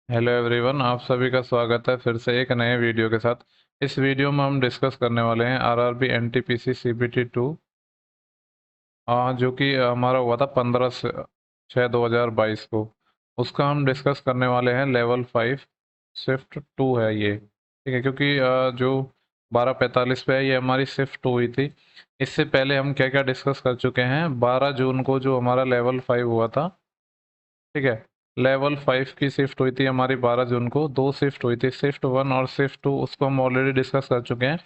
Hello everyone, आप सभी का स्वागत है फिर से एक नए वीडियो के साथ। इस वीडियो में हम डिस्कस करने वाले हैं आरआरबी एनटीपीसी सीबीटी 2, जो कि हमारा हुआ था 15/6/2022 को। उसका हम डिस्कस करने वाले हैं लेवल 5 शिफ्ट 2 है ये, ठीक है। क्योंकि जो 12:45 पे है ये हमारी शिफ्ट 2 हुई थी। इससे पहले हम क्या क्या डिस्कस कर चुके हैं, 12 जून को जो हमारा लेवल 5 हुआ था, ठीक है। लेवल 5 की शिफ्ट हुई थी हमारी 12 जून को। दो शिफ्ट हुई थी, शिफ्ट 1 और शिफ्ट 2, उसको हम ऑलरेडी डिस्कस कर चुके हैं।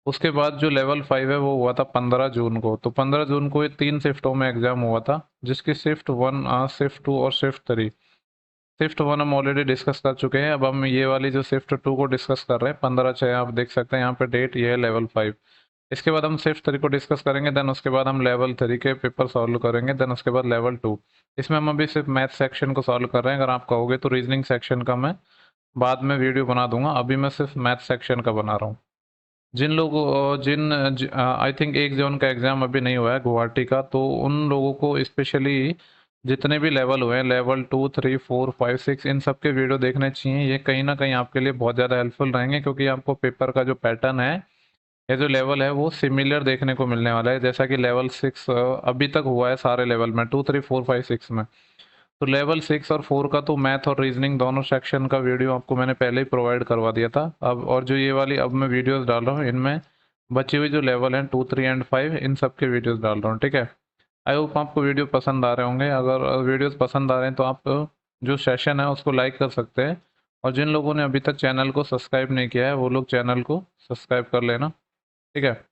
उसके बाद जो लेवल 5 है वो हुआ था 15 जून को। तो 15 जून को ये 3 शिफ्टों में एग्जाम हुआ था, जिसकी शिफ्ट 1, शिफ्ट 2 और शिफ्ट 3। शिफ्ट 1 हम ऑलरेडी डिस्कस कर चुके हैं। अब हम ये वाली जो शिफ्ट 2 को डिस्कस कर रहे हैं, 15/6, आप देख सकते हैं यहाँ पे डेट, ये है लेवल 5। इसके बाद हम शिफ्ट 3 को डिस्कस करेंगे, देन उसके बाद हम लेवल 3 के पेपर सॉल्व करेंगे, देन उसके बाद लेवल 2। इसमें हम अभी सिर्फ मैथ सेक्शन को सॉल्व कर रहे हैं। अगर आप कहोगे तो रीजनिंग सेक्शन का मैं बाद में वीडियो बना दूंगा, अभी मैं सिर्फ मैथ सेक्शन का बना रहा हूँ। जिन लोगों जिन आई थिंक 1 जून का एग्ज़ाम अभी नहीं हुआ है गुवाहाटी का, तो उन लोगों को स्पेशली जितने भी लेवल हुए हैं, लेवल 2, 3, 4, 5, 6, इन सब के वीडियो देखने चाहिए। ये कहीं ना कहीं आपके लिए बहुत ज़्यादा हेल्पफुल रहेंगे, क्योंकि आपको पेपर का जो पैटर्न है, ये जो लेवल है वो सिमिलर देखने को मिलने वाला है, जैसा कि लेवल 6 अभी तक हुआ है सारे लेवल में, 2, 3, 4, 5, 6 में। तो लेवल 6 और 4 का तो मैथ और रीजनिंग दोनों सेक्शन का वीडियो आपको मैंने पहले ही प्रोवाइड करवा दिया था। अब और जो ये वाली अब मैं वीडियोस डाल रहा हूँ, इनमें बची हुई जो लेवल हैं 2, 3 एंड 5, इन सब के वीडियोस डाल रहा हूँ, ठीक है। आई होप आपको वीडियो पसंद आ रहे होंगे। अगर वीडियोस पसंद आ रहे हैं तो आप जो सेशन है उसको लाइक कर सकते हैं, और जिन लोगों ने अभी तक चैनल को सब्सक्राइब नहीं किया है वो लोग चैनल को सब्सक्राइब कर लेना, ठीक है।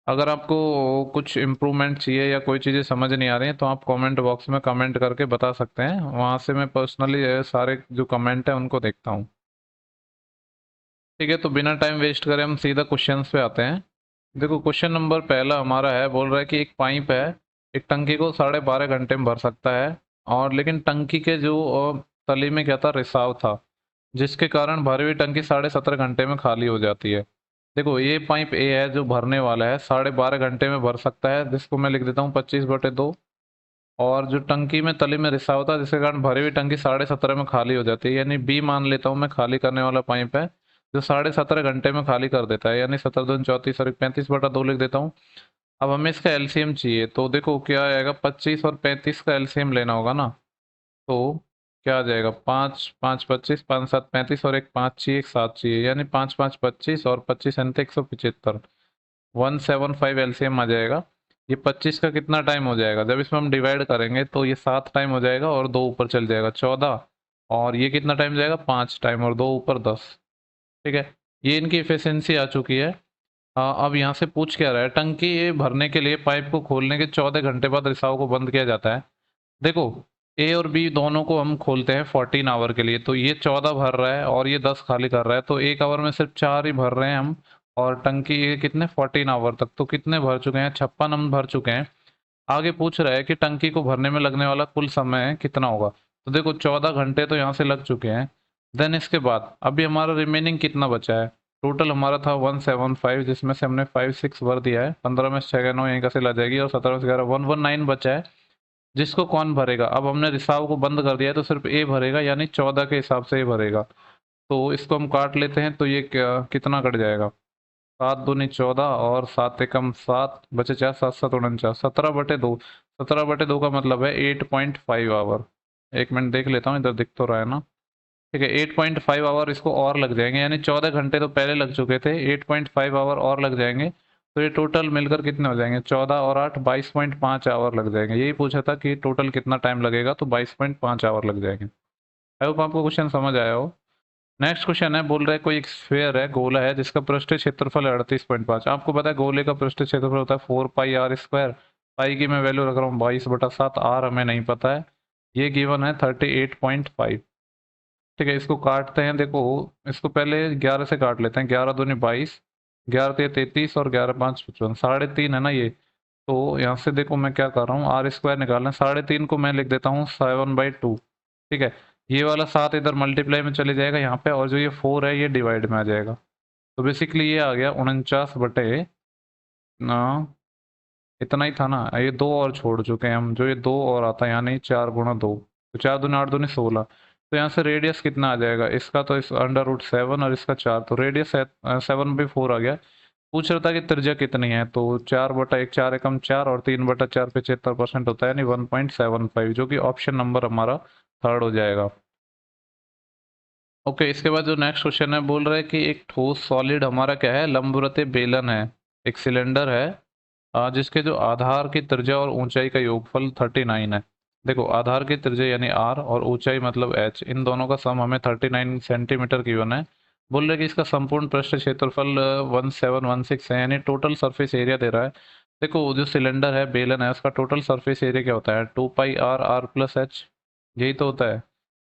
अगर आपको कुछ इम्प्रूवमेंट चाहिए या कोई चीज़ें समझ नहीं आ रही हैं, तो आप कमेंट बॉक्स में कमेंट करके बता सकते हैं। वहाँ से मैं पर्सनली सारे जो कमेंट हैं उनको देखता हूँ, ठीक है। तो बिना टाइम वेस्ट करे हम सीधा क्वेश्चंस पे आते हैं। देखो, क्वेश्चन नंबर पहला हमारा है, बोल रहा है कि एक पाइप है, एक टंकी को 12.5 घंटे में भर सकता है, और लेकिन टंकी के जो तली में क्या था, रिसाव था, जिसके कारण भरी हुई टंकी 17.5 घंटे में खाली हो जाती है। देखो, ये पाइप ए है जो भरने वाला है, 12.5 घंटे में भर सकता है, जिसको मैं लिख देता हूँ 25/2। और जो टंकी में तली में रिसाव था, जिसके कारण भरी हुई टंकी 17.5 में खाली हो जाती है, यानी बी मान लेता हूँ मैं, खाली करने वाला पाइप है जो 17.5 घंटे में खाली कर देता है, यानी 17×2 = 34 और 35/2 लिख देता हूँ। अब हमें इसका एलसीएम चाहिए, तो देखो क्या आएगा, 25 और 35 का एलसीएम लेना होगा ना। तो क्या आ जाएगा, 5×5 = 25, 5×7 = 35, और एक 5 चाहिए, एक 7 चाहिए, यानी 5×5 = 25 और 25×175, 175 एलसीएम आ जाएगा। ये 25 का कितना टाइम हो जाएगा, जब इसमें हम डिवाइड करेंगे तो ये 7 टाइम हो जाएगा, और 2 ऊपर चल जाएगा 14, और ये कितना टाइम जाएगा, 5 टाइम, और 2 ऊपर 10, ठीक है। ये इनकी एफिशिएंसी आ चुकी है। अब यहाँ से पूछ क्या रहा है, टंकी ये भरने के लिए पाइप को खोलने के 14 घंटे बाद रिसाव को बंद किया जाता है। देखो, ए और बी दोनों को हम खोलते हैं 14 आवर के लिए, तो ये 14 भर रहा है और ये 10 खाली कर रहा है, तो 1 आवर में सिर्फ 4 ही भर रहे हैं हम। और टंकी ये कितने, 14 आवर तक, तो कितने भर चुके हैं, 56 हम भर चुके हैं। आगे पूछ रहा है कि टंकी को भरने में लगने वाला कुल समय कितना होगा। तो देखो, 14 घंटे तो यहाँ से लग चुके हैं। देन इसके बाद अभी हमारा रिमेनिंग कितना बचा है, टोटल हमारा था 175, जिसमें से हमने 5 6 भर दिया है, 15 में 6 9 यहीं का से लग जाएगी, और 17 में 11 119 बचा है, जिसको कौन भरेगा। अब हमने रिसाव को बंद कर दिया है, तो सिर्फ ए भरेगा, यानी 14 के हिसाब से ए भरेगा। तो इसको हम काट लेते हैं, तो ये कितना कट जाएगा, 7 दूनी 14, और 7 एकम 7, बचे 4, 7 7 49, 17/2। 17/2 का मतलब है 8.5 आवर। एक मिनट देख लेता हूँ, इधर दिख तो रहा है ना, ठीक है। 8.5 आवर इसको और लग जाएंगे, यानी 14 घंटे तो पहले लग चुके थे, 8.5 आवर और लग जाएंगे। तो ये टोटल मिलकर कितने हो जाएंगे, 14 और 8, 22.5 आवर लग जाएंगे। यही पूछा था कि टोटल कितना टाइम लगेगा, तो 22.5 आवर लग जाएंगे। आई होप आपको क्वेश्चन समझ आया हो। नेक्स्ट क्वेश्चन है, बोल रहा है कोई एक स्फेयर है, गोला है, जिसका पृष्ठीय क्षेत्रफल है 38.5। आपको पता है गोले का पृष्ठीय क्षेत्रफल होता है 4πr²। पाई की मैं वैल्यू रख रहा हूँ 22/7, आर हमें नहीं पता है। ये गिवन है 38.5, ठीक है। इसको काटते हैं, देखो इसको पहले 11 से काट लेते हैं, 11 दूनी 22, 11 3 33, और 11 5 55, 3.5 है ना ये। तो यहाँ से देखो मैं क्या कर रहा हूँ, r² निकालना है, 3.5 को मैं लिख देता हूँ 7/2, ठीक है। ये वाला 7 इधर मल्टीप्लाई में चले जाएगा यहाँ पे, और जो ये 4 है ये डिवाइड में आ जाएगा। तो बेसिकली ये आ गया 49/, इतना ही था ना, ये दो और छोड़ चुके हैं हम, जो ये दो और आता है, यानी 4 × 2, तो 4 दूनी 8 दूनी 16, तो यहाँ से रेडियस कितना आ जाएगा इसका, तो इस √7 और इसका 4, तो रेडियस 7/4 आ गया। पूछ रहा था कि त्रिज्या कितनी है, तो 4/1, 4 एकम 4 और 3/4 75% होता है, यानी 1.75, जो कि ऑप्शन नंबर हमारा थर्ड हो जाएगा। ओके, इसके बाद जो नेक्स्ट क्वेश्चन है, बोल रहा है कि एक ठोस सॉलिड हमारा क्या है, लंबवृत्तीय बेलन है, एक सिलेंडर है, जिसके जो आधार की त्रिज्या और ऊंचाई का योगफल 39 है। देखो, आधार की त्रिज्या यानी आर और ऊंचाई मतलब एच, इन दोनों का सम हमें 39 सेंटीमीटर गिवन है। बोल रहे कि इसका संपूर्ण पृष्ठ क्षेत्रफल 1716 है, यानी टोटल सरफेस एरिया दे रहा है। देखो, जो सिलेंडर है, बेलन है, उसका टोटल सरफेस एरिया क्या होता है, 2πr+r+h, यही तो होता है।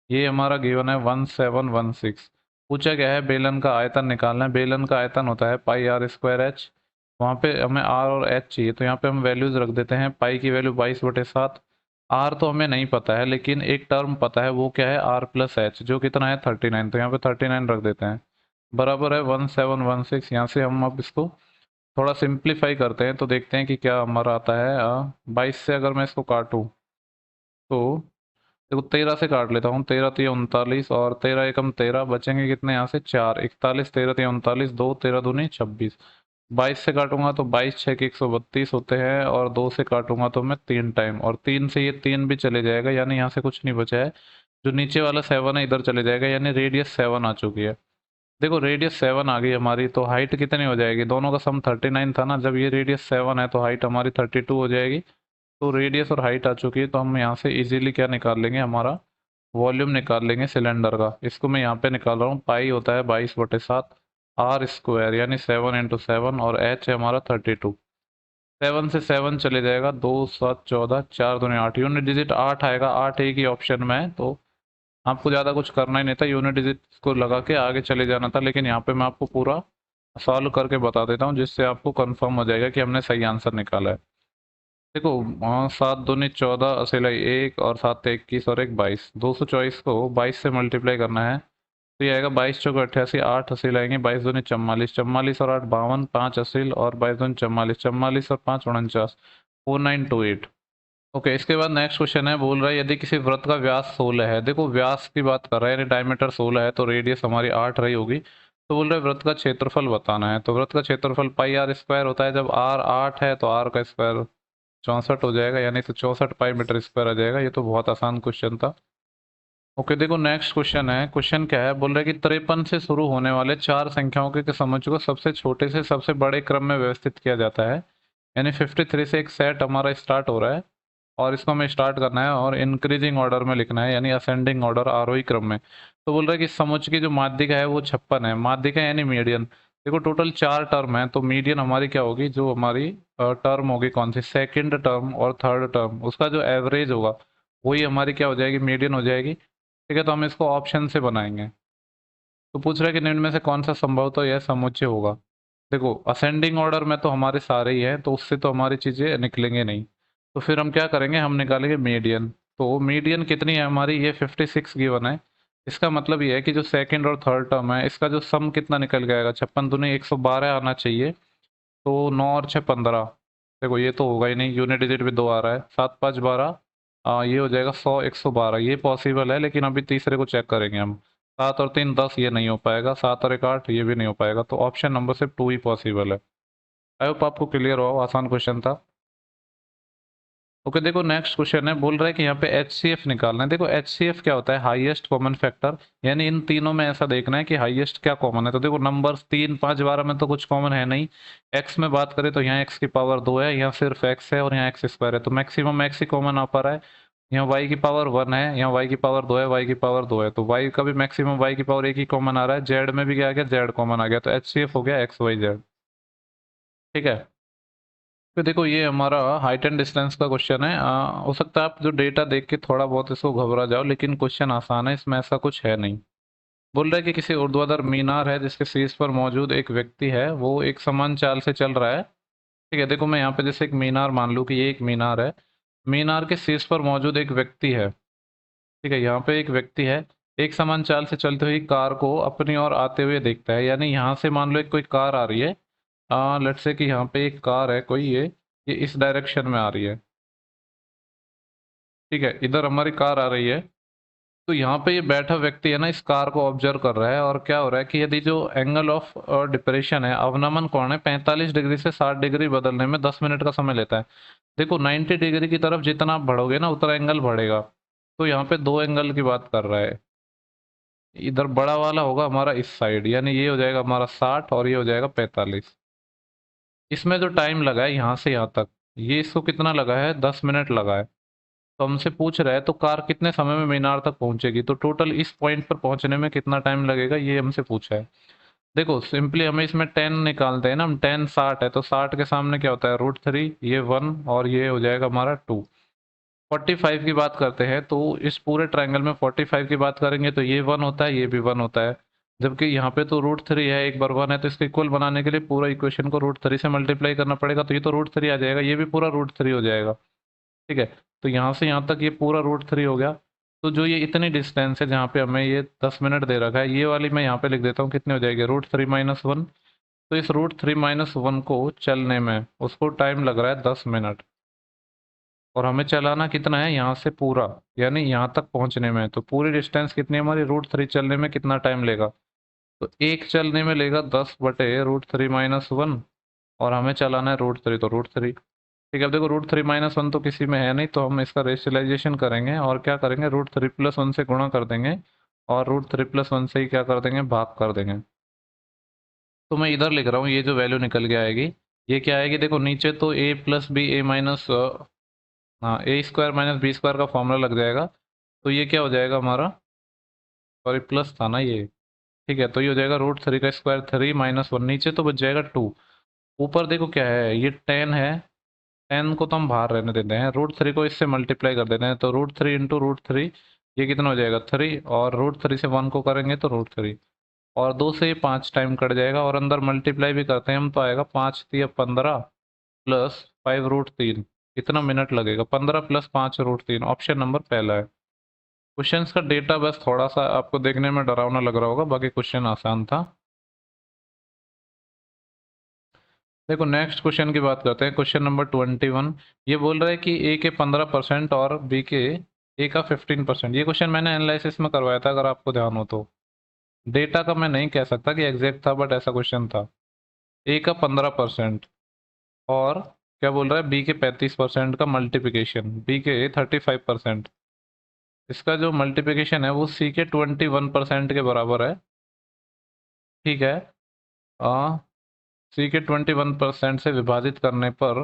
ये हमारा गिवन है 1716। पूछा क्या है, बेलन का आयतन निकालना है। बेलन का आयतन होता है πr²h। वहाँ पे हमें आर और एच चाहिए, तो यहाँ पे हम वैल्यूज रख देते हैं। पाई की वैल्यू 22/7। आर तो हमें नहीं पता है, लेकिन एक टर्म पता है, वो क्या है, r+h, जो कितना है 39, तो यहाँ पे 39 रख देते हैं, बराबर है 1716। यहाँ से हम अब इसको थोड़ा सिंप्लीफाई करते हैं, तो देखते हैं कि क्या हमारा आता है। 22 से अगर मैं इसको काटूँ, तो देखो 13 से काट लेता हूँ, 13×3 = 39 और 13 एकम 13, बचेंगे कितने यहाँ से, 4, 41, 13×3 = 39, 2, 13×2 = 26। 22 से काटूंगा तो 22×6 = 132 होते हैं, और 2 से काटूंगा तो मैं 3 टाइम, और 3 से ये 3 भी चले जाएगा, यानी यहाँ से कुछ नहीं बचा है। जो नीचे वाला 7 है इधर चले जाएगा, यानी रेडियस 7 आ चुकी है। देखो, रेडियस 7 आ गई हमारी, तो हाइट कितनी हो जाएगी, दोनों का सम 39 था ना, जब ये रेडियस 7 है तो हाइट हमारी 32 हो जाएगी। तो रेडियस और हाइट आ चुकी है, तो हम यहाँ से इजीली क्या निकाल लेंगे, हमारा वॉल्यूम निकाल लेंगे सिलेंडर का। इसको मैं यहाँ पे निकाल रहा हूँ, पाई होता है 22/7 r², यानी 7×7, और h है हमारा 32। 7 से 7 चले जाएगा, 2 7 14, 4×2 8, यूनिट डिजिट 8 आएगा, 8 एक ही ऑप्शन में है, तो आपको ज़्यादा कुछ करना ही नहीं था, यूनिट डिजिट को लगा के आगे चले जाना था। लेकिन यहाँ पे मैं आपको पूरा सॉल्व करके बता देता हूँ, जिससे आपको कंफर्म हो जाएगा कि हमने सही आंसर निकाला है। देखो, 7×2 = 14, असेलाई 1, और 7×1 = 21, और 1 = 22। 224 को 22 से मल्टीप्लाई करना है, तो ये आएगा 22×4 = 88, 8 असील आएंगे, 22×2 = 44, 44 और 8 = 52, 5 असील, और 22×2 = 44, 44 और 5 = 49, 4928। ओके, इसके बाद नेक्स्ट क्वेश्चन है, बोल रहा है यदि किसी वृत्त का व्यास 16 है, देखो व्यास की बात कर रहा है, यानी डायमीटर 16 है, तो रेडियस हमारी 8 रही होगी। तो बोल रहे हैं वृत्त का क्षेत्रफल बताना है, तो वृत्त का क्षेत्रफल πr² होता है, जब r 8 है तो r का स्क्वायर 64 हो जाएगा, यानी तो 64 π m² आ जाएगा। ये तो बहुत आसान क्वेश्चन था। ओके, देखो नेक्स्ट क्वेश्चन है। क्वेश्चन क्या है, बोल रहे हैं कि 53 से शुरू होने वाले चार संख्याओं के समुच्चय को सबसे छोटे से सबसे बड़े क्रम में व्यवस्थित किया जाता है। यानी 53 से एक सेट हमारा स्टार्ट हो रहा है, और इसको हमें स्टार्ट करना है और इंक्रीजिंग ऑर्डर में लिखना है, यानी असेंडिंग ऑर्डर, आरोही क्रम में। तो बोल रहा है कि समुच्चय की जो माध्यिका है वो 56 है। माध्यिका यानी मीडियन। देखो, टोटल 4 टर्म है, तो मीडियन हमारी क्या होगी, जो हमारी टर्म होगी, कौन सी, सेकंड टर्म और थर्ड टर्म, उसका जो एवरेज होगा वही हमारी क्या हो जाएगी, मीडियन हो जाएगी। ठीक है, तो हम इसको ऑप्शन से बनाएंगे। तो पूछ रहा है कि निम्न में से कौन सा संभवतः यह समुच्चय होगा। देखो, असेंडिंग ऑर्डर में तो हमारे सारे ही हैं, तो उससे तो हमारी चीज़ें निकलेंगे नहीं। तो फिर हम क्या करेंगे, हम निकालेंगे मीडियन। तो मीडियन कितनी है हमारी, ये 56 गिवन है। इसका मतलब ये है कि जो सेकंड और थर्ड टर्म है, इसका जो सम कितना निकल के आएगा, 56×2 = 112 आना चाहिए। तो 9 और 6 15। देखो, ये तो होगा ही नहीं, यूनिट डिजिट भी 2 आ रहा है, 7×5 = 12। ये हो जाएगा 100, 112, ये पॉसिबल है, लेकिन अभी तीसरे को चेक करेंगे हम। 7 और 3 10, ये नहीं हो पाएगा। 7 और 1 8, ये भी नहीं हो पाएगा। तो ऑप्शन नंबर सिर्फ 2 ही पॉसिबल है। आई होप आपको क्लियर हो, आसान क्वेश्चन था। ओके, देखो नेक्स्ट क्वेश्चन है, बोल रहा है कि यहाँ पे HCF निकालना है। देखो, HCF क्या होता है, हाईएस्ट कॉमन फैक्टर, यानी इन तीनों में ऐसा देखना है कि हाईएस्ट क्या कॉमन है। तो देखो, नंबर्स 3 5 12 में तो कुछ कॉमन है नहीं। एक्स में बात करें तो यहाँ एक्स की पावर 2 है, यहाँ सिर्फ एक्स है, और यहाँ x² है, तो मैक्सिमम एक्स ही कॉमन आ पा रहा है। यहाँ y की पावर 1 है, यहाँ y की पावर 2 है, y की पावर 2 है, तो y का भी मैक्सिमम y की पावर 1 ही कॉमन आ रहा है। z में भी क्या आ गया, z कॉमन आ गया, तो HCF हो गया XYZ। ठीक है, तो देखो ये हमारा हाइट एंड डिस्टेंस का क्वेश्चन है। हो सकता है आप जो डेटा देख के थोड़ा बहुत इसको घबरा जाओ, लेकिन क्वेश्चन आसान है, इसमें ऐसा कुछ है नहीं। बोल रहा है कि किसी ऊर्ध्वाधर मीनार है जिसके शीर्ष पर मौजूद एक व्यक्ति है, वो एक समान चाल से चल रहा है। ठीक है, देखो मैं यहाँ पे जैसे एक मीनार मान लूँ कि ये एक मीनार है। मीनार के शीर्ष पर मौजूद एक व्यक्ति है। ठीक है, यहाँ पे एक व्यक्ति है, एक समान चाल से चलते हुए कार को अपनी ओर आते हुए देखता है। यानी यहाँ से मान लो एक कोई कार आ रही है, लेट्स से कि यहाँ पे एक कार है कोई, ये इस डायरेक्शन में आ रही है। ठीक है, इधर हमारी कार आ रही है, तो यहाँ पे ये बैठा व्यक्ति है ना, इस कार को ऑब्जर्व कर रहा है, और क्या हो रहा है कि यदि जो एंगल ऑफ डिप्रेशन है, अवनमन कोण है, 45 डिग्री से 60 डिग्री बदलने में 10 मिनट का समय लेता है। देखो 90 डिग्री की तरफ जितना आप बढ़ोगे ना, उतना एंगल बढ़ेगा। तो यहाँ पे दो एंगल की बात कर रहा है। इधर बड़ा वाला होगा हमारा इस साइड, यानी ये हो जाएगा हमारा 60 और ये हो जाएगा 45। इसमें जो टाइम लगा है यहाँ से यहाँ तक, ये इसको कितना लगा है, 10 मिनट लगा है। तो हमसे पूछ रहा है तो कार कितने समय में मीनार तक पहुंचेगी, तो टोटल इस पॉइंट पर पहुंचने में कितना टाइम लगेगा, ये हमसे पूछा है। देखो सिंपली हमें इसमें 10 निकालते हैं ना हम, 10 60 है, तो 60 के सामने क्या होता है, √3, ये 1 और ये हो जाएगा हमारा 2। 45 की बात करते हैं तो इस पूरे ट्रायंगल में 45 की बात करेंगे तो ये 1 होता है, ये भी 1 होता है। जबकि यहाँ पे तो √3 है, एक बार 1 है, तो इसके इक्वल बनाने के लिए पूरा इक्वेशन को √3 से मल्टीप्लाई करना पड़ेगा, तो ये तो √3 आ जाएगा, ये भी पूरा √3 हो जाएगा। ठीक है, तो यहाँ से यहाँ तक ये पूरा √3 हो गया। तो जो ये इतनी डिस्टेंस है जहाँ पे हमें ये 10 मिनट दे रखा है, ये वाली मैं यहाँ पे लिख देता हूँ, कितने हो जाएगी, √3 - 1। तो इस √3 - 1 को चलने में उसको टाइम लग रहा है 10 मिनट, और हमें चलाना कितना है यहाँ से पूरा, यानी यहाँ तक पहुँचने में। तो पूरी डिस्टेंस कितनी है हमारी, √3 चलने में कितना टाइम लेगा, तो एक चलने में लेगा 10/√3 - 1, और हमें चलाना है √3, तो √3। ठीक है, अब देखो √3 - 1 तो किसी में है नहीं, तो हम इसका रेशनलाइजेशन करेंगे और क्या करेंगे, √3 + 1 से गुणा कर देंगे, और √3 + 1 से ही क्या कर देंगे, भाग कर देंगे। तो मैं इधर लिख रहा हूँ, ये जो वैल्यू निकल के आएगी, ये क्या आएगी, देखो नीचे तो a+b a माइनस, हाँ a² - b² का फॉर्मूला लग जाएगा। तो ये क्या हो जाएगा हमारा, सॉरी प्लस था ना ये। ठीक है, तो ये हो जाएगा √3 का स्क्वायर 3 - 1, नीचे तो बच जाएगा 2। ऊपर देखो क्या है, ये 10 है, 10 को तो हम बाहर रहने देते हैं, √3 को इससे मल्टीप्लाई कर देते हैं, तो √3 इंटू √3, ये कितना हो जाएगा 3, और √3 से 1 को करेंगे तो √3, और 2 से ये 5 टाइम कट जाएगा, और अंदर मल्टीप्लाई भी करते हैं हम तो आएगा 5×3 = 15 प्लस 5√3। कितना मिनट लगेगा, 15 + 5√3, ऑप्शन नंबर पहला है। क्वेश्चंस का डेटा बस थोड़ा सा आपको देखने में डरावना लग रहा होगा, बाकी क्वेश्चन आसान था। देखो नेक्स्ट क्वेश्चन की बात करते हैं, क्वेश्चन नंबर 21। ये बोल रहा है कि ए के 15% और बी के ए का 15%। ये क्वेश्चन मैंने एनालिसिस में करवाया था, अगर आपको ध्यान हो तो। डेटा का मैं नहीं कह सकता कि एग्जैक्ट था, बट ऐसा क्वेश्चन था। ए का 15% और क्या बोल रहा है, बी के 35% का मल्टीप्लिकेशन, बी के 35%। इसका जो मल्टीप्लिकेशन है वो सी के 21% के बराबर है। ठीक है, सी के 21% से विभाजित करने पर,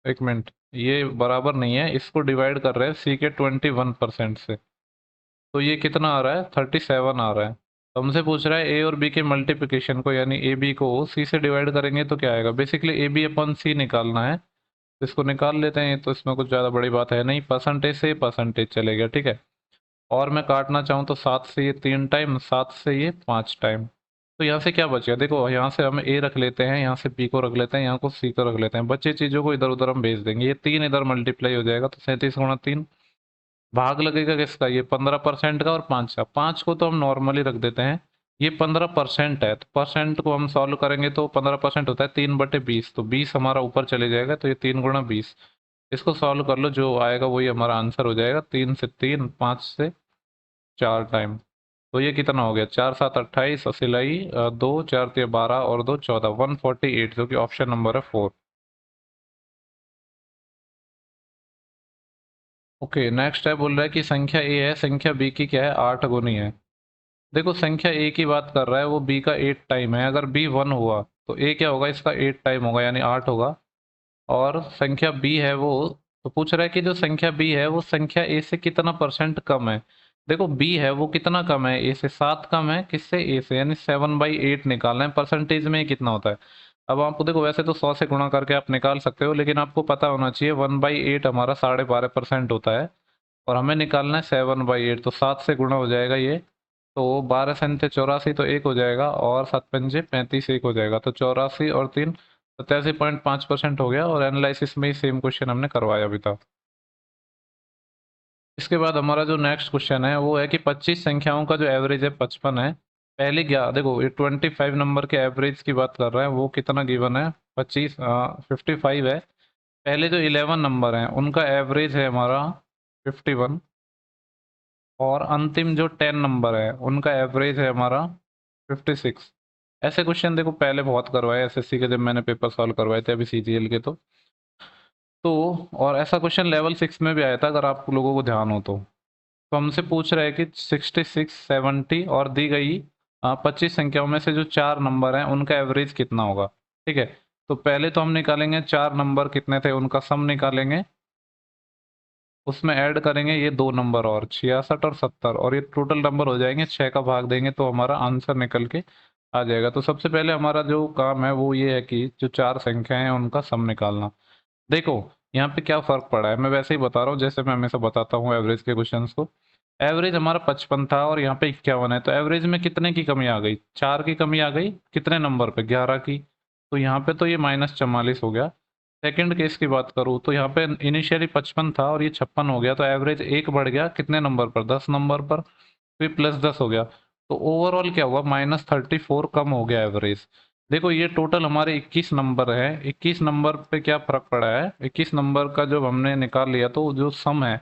एक मिनट, ये बराबर नहीं है, इसको डिवाइड कर रहे हैं सी के 21% से, तो ये कितना आ रहा है, 37 आ रहा है। तो हमसे पूछ रहा है ए और बी के मल्टीप्लिकेशन को, यानी ए बी को सी से डिवाइड करेंगे तो क्या आएगा, बेसिकली ए बी अपन सी निकालना है, तो इसको निकाल लेते हैं, तो इसमें कुछ ज़्यादा बड़ी बात है नहीं, परसेंटेज से परसेंटेज चलेगा। ठीक है, और मैं काटना चाहूँ तो 7 से ये 3 टाइम, 7 से ये 5 टाइम। तो यहाँ से क्या बचेगा, देखो यहाँ से हम ए रख लेते हैं, यहाँ से बी को रख लेते हैं, यहाँ को सी को रख लेते हैं, बचे चीज़ों को इधर उधर हम भेज देंगे, ये 3 इधर मल्टीप्लाई हो जाएगा, तो 37×3। भाग लगेगा किसका, ये 15% का और 5 का। 5 को तो हम नॉर्मली रख देते हैं, ये 15% है, तो परसेंट को हम सॉल्व करेंगे तो 15% होता है 3/20, तो 20 हमारा ऊपर चले जाएगा, तो ये 3×20। इसको सॉल्व कर लो, जो आएगा वही हमारा आंसर हो जाएगा, 3 से 3, 5 से 4 टाइम। तो ये कितना हो गया, 4×7 = 28, सिलाई 2, 4×3 = 12 और 2 14, 148, जो कि ऑप्शन नंबर है 4। ओके, नेक्स्ट है, बोल रहा है कि संख्या ए है, संख्या बी की क्या है, 8 गुनी है। देखो संख्या ए की बात कर रहा है, वो बी का 8 टाइम है, अगर बी 1 हुआ तो ए क्या होगा, इसका 8 टाइम होगा, यानी 8 होगा। और संख्या बी है वो, तो पूछ रहा है कि जो संख्या बी है वो संख्या ए से कितना परसेंट कम है। देखो बी है वो कितना कम है, ए से 7 कम है, किससे, ए से, यानी 7/8 निकालना है, परसेंटेज में ये कितना होता है। अब आपको देखो वैसे तो 100 से गुणा करके आप निकाल सकते हो, लेकिन आपको पता होना चाहिए 1/8 हमारा 12.5% होता है, और हमें निकालना है 7/8, तो 7 से गुणा हो जाएगा ये, तो 12×7 = 84, तो एक हो जाएगा, और 7×5 = 35, एक हो जाएगा, तो 84 और 3 87.5% हो गया, और एनालिसिस में ही सेम क्वेश्चन हमने करवाया अभी था। इसके बाद हमारा जो नेक्स्ट क्वेश्चन है वो है कि 25 संख्याओं का जो एवरेज है 55 है। पहले क्या, देखो ये 25 नंबर के एवरेज की बात कर रहा है, वो कितना गिवन है, 55 है। पहले जो 11 नंबर हैं उनका एवरेज है हमारा 51, और अंतिम जो 10 नंबर है उनका एवरेज है हमारा 56। ऐसे क्वेश्चन देखो पहले बहुत करवाए एसएससी के, जब मैंने पेपर सॉल्व करवाए थे अभी सीजीएल के। तो और ऐसा क्वेश्चन लेवल 6 में भी आया था, अगर आप लोगों को ध्यान हो तो हमसे पूछ रहे हैं कि 66, 70 और दी गई 25 संख्याओं में से जो 4 नंबर हैं उनका एवरेज कितना होगा। ठीक है, तो पहले तो हम निकालेंगे 4 नंबर कितने थे उनका सम निकालेंगे, उसमें ऐड करेंगे ये 2 नंबर और 66 और 70, और ये टोटल नंबर हो जाएंगे, 6 का भाग देंगे तो हमारा आंसर निकल के आ जाएगा। तो सबसे पहले हमारा जो काम है वो ये है कि जो 4 संख्याएं हैं उनका सम निकालना। देखो यहाँ पे क्या फर्क पड़ा है, मैं वैसे ही बता रहा हूँ जैसे मैं हमेशा बताता हूँ एवरेज के क्वेश्चंस को। एवरेज हमारा 55 था और यहाँ पे 51 है, तो एवरेज में कितने की कमी आ गई, 4 की कमी आ गई, कितने नंबर पे, 11 की। तो यहाँ पे तो ये -44 हो गया। सेकंड केस की बात करूँ तो यहाँ पे इनिशियली 55 था और ये 56 हो गया, तो एवरेज एक बढ़ गया कितने नंबर पर, 10 नंबर पर, फिर +10 हो गया। तो ओवरऑल क्या हुआ, -34 कम हो गया एवरेज। देखो ये टोटल हमारे 21 नंबर है, 21 नंबर पे क्या फर्क पड़ा है, 21 नंबर का जब हमने निकाल लिया तो जो सम है,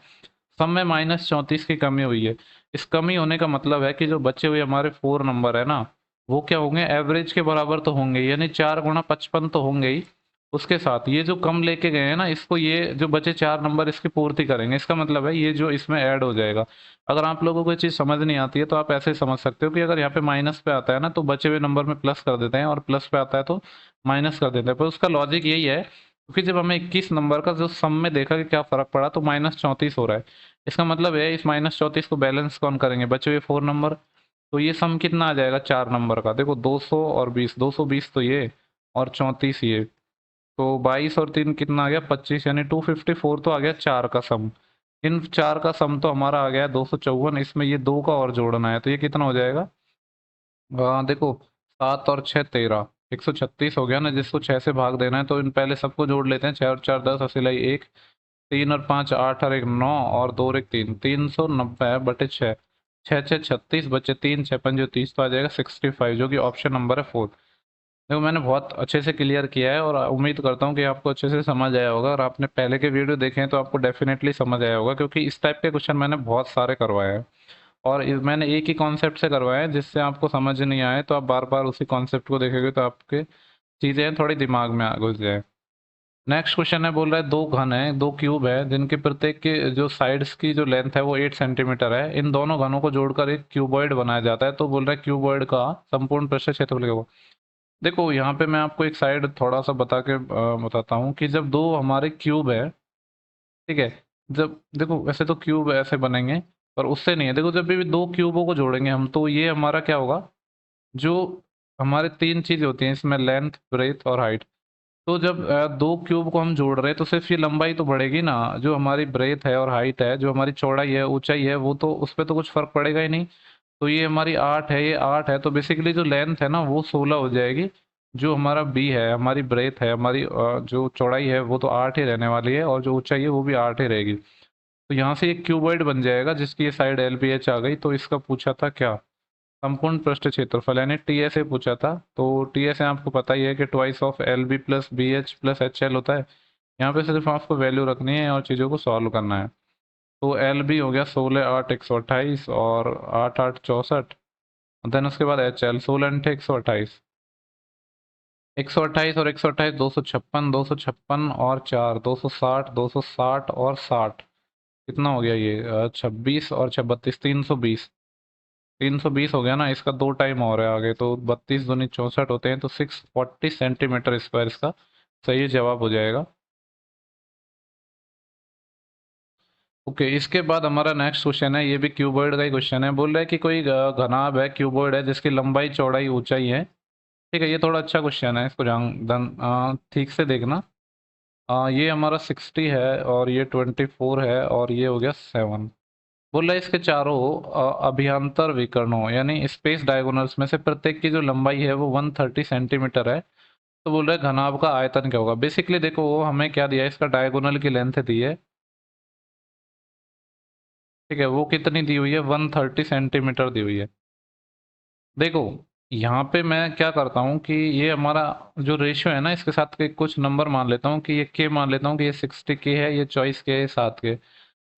सम में -34 की कमी हुई है। इस कमी होने का मतलब है कि जो बचे हुए हमारे 4 नंबर है ना, वो क्या होंगे, एवरेज के बराबर तो होंगे, यानी 4 गुणा 55 तो होंगे ही। उसके साथ ये जो कम लेके गए हैं ना, इसको ये जो बचे 4 नंबर इसकी पूर्ति करेंगे, इसका मतलब है ये जो इसमें ऐड हो जाएगा। अगर आप लोगों को ये चीज़ समझ नहीं आती है तो आप ऐसे समझ सकते हो कि अगर यहाँ पे माइनस पे आता है ना तो बचे हुए नंबर में प्लस कर देते हैं, और प्लस पे आता है तो माइनस कर देते हैं। पर उसका लॉजिक यही है, क्योंकि जब हमें 21 नंबर का जो सम में देखा कि क्या फर्क पड़ा तो -34 हो रहा है। इसका मतलब है इस -34 को बैलेंस कौन करेंगे, बचे हुए 4 नंबर। तो ये सम कितना आ जाएगा 4 नंबर का, देखो 200 और 20, 220 तो ये, और 34 ये, तो 22 और 3 कितना आ गया 25, यानी 254 तो आ गया 4 का सम। इन 4 का सम तो हमारा आ गया 254, इसमें ये 2 का और जोड़ना है तो ये कितना हो जाएगा, देखो 7 और 6 13, 136 हो गया ना, जिसको 6 से भाग देना है तो इन पहले सबको जोड़ लेते हैं, 6 और 4 10, असिलाई 1, 3 और 5 8 और 1 9, और 2 और 1 3, 390 बटे 6, 6 6 36 बचे 3, 6 5 30, तो आ जाएगा 65, जो कि ऑप्शन नंबर है 4। देखो मैंने बहुत अच्छे से क्लियर किया है और उम्मीद करता हूँ कि आपको अच्छे से समझ आया होगा, और आपने पहले के वीडियो देखे हैं तो आपको डेफिनेटली समझ आया होगा, क्योंकि इस टाइप के क्वेश्चन मैंने बहुत सारे करवाए हैं, और मैंने एक ही कॉन्सेप्ट से करवाए हैं। जिससे आपको समझ नहीं आए तो आप बार बार उसी कॉन्सेप्ट को देखेंगे तो आपके चीज़ें थोड़ी दिमाग में घुस जाए। नेक्स्ट क्वेश्चन है, बोल रहा है दो घन है, दो क्यूब है, जिनके प्रत्येक के जो साइड्स की जो लेंथ है वो 8 सेंटीमीटर है। इन दोनों घनों को जोड़कर एक क्यूबॉइड बनाया जाता है। तो बोल रहा है क्यूबॉइड का संपूर्ण पृष्ठ क्षेत्रफल क्या होगा। देखो यहाँ पे मैं आपको एक साइड थोड़ा सा बताता हूँ कि जब दो हमारे क्यूब है, ठीक है, जब देखो वैसे तो क्यूब ऐसे बनेंगे, पर उससे नहीं है। देखो जब भी दो क्यूबों को जोड़ेंगे हम तो ये हमारा क्या होगा, जो हमारे 3 चीज़ होती हैं इसमें, लेंथ ब्रेथ और हाइट। तो जब दो क्यूब को हम जोड़ रहे हैं तो सिर्फ ये लंबाई तो बढ़ेगी ना, जो हमारी ब्रेथ है और हाइट है, जो हमारी चौड़ाई है ऊंचाई है, वो तो उस पर तो कुछ फर्क पड़ेगा ही नहीं। तो ये हमारी 8 है, ये 8 है, तो बेसिकली जो लेंथ है ना वो 16 हो जाएगी। जो हमारा बी है, हमारी ब्रेथ है, हमारी जो चौड़ाई है वो तो 8 ही रहने वाली है, और जो ऊंचाई है वो भी 8 ही रहेगी। तो यहाँ से एक क्यूबॉइड बन जाएगा जिसकी ये साइड एल बी एच आ गई। तो इसका पूछा था क्या, संपूर्ण पृष्ठ क्षेत्रफल, यानी टी एस ए पूछा था। तो टी एस ए आपको पता ही है कि twice of L B plus B H plus H L होता है। यहाँ पे सिर्फ आपको वैल्यू रखनी है और चीज़ों को सॉल्व करना है। तो एल बी हो गया 16 8 128, और 8 8 64, देन उसके बाद एच एल 16 8 128, 128 और 128 256, 256 और 4 260, 260 और 60, कितना हो गया ये 26 और 32 320, 320 हो गया ना। इसका 2 टाइम और है आगे, तो 32 दूनी 64 होते हैं, तो 640 सेंटीमीटर स्क्वायर इसका सही जवाब हो जाएगा। ओके, इसके बाद हमारा नेक्स्ट क्वेश्चन है, ये भी क्यूबॉइड का ही क्वेश्चन है। बोल रहा है कि कोई घनाभ है, क्यूबॉइड है, जिसकी लंबाई चौड़ाई ऊंचाई है। ठीक है, ये थोड़ा अच्छा क्वेश्चन है, इसको ठीक से देखना। ये हमारा 60 है, और ये 24 है, और ये हो गया 7। बोल रहा है इसके चारों अभियांतर विकर्णों यानी स्पेस डायगोनल्स में से प्रत्येक की जो लंबाई है वो 130 सेंटीमीटर है। तो बोल रहा है घनाभ का आयतन क्या होगा। बेसिकली देखो वो हमें क्या दिया है, इसका डायगोनल की लेंथ दी है, ठीक है, वो कितनी दी हुई है, 130 सेंटीमीटर दी हुई है। देखो यहाँ पे मैं क्या करता हूँ कि ये हमारा जो रेशियो है ना, इसके साथ के कुछ नंबर मान लेता हूँ कि ये के मान लेता हूँ कि ये 60 के है, ये 24 के है, 7 के।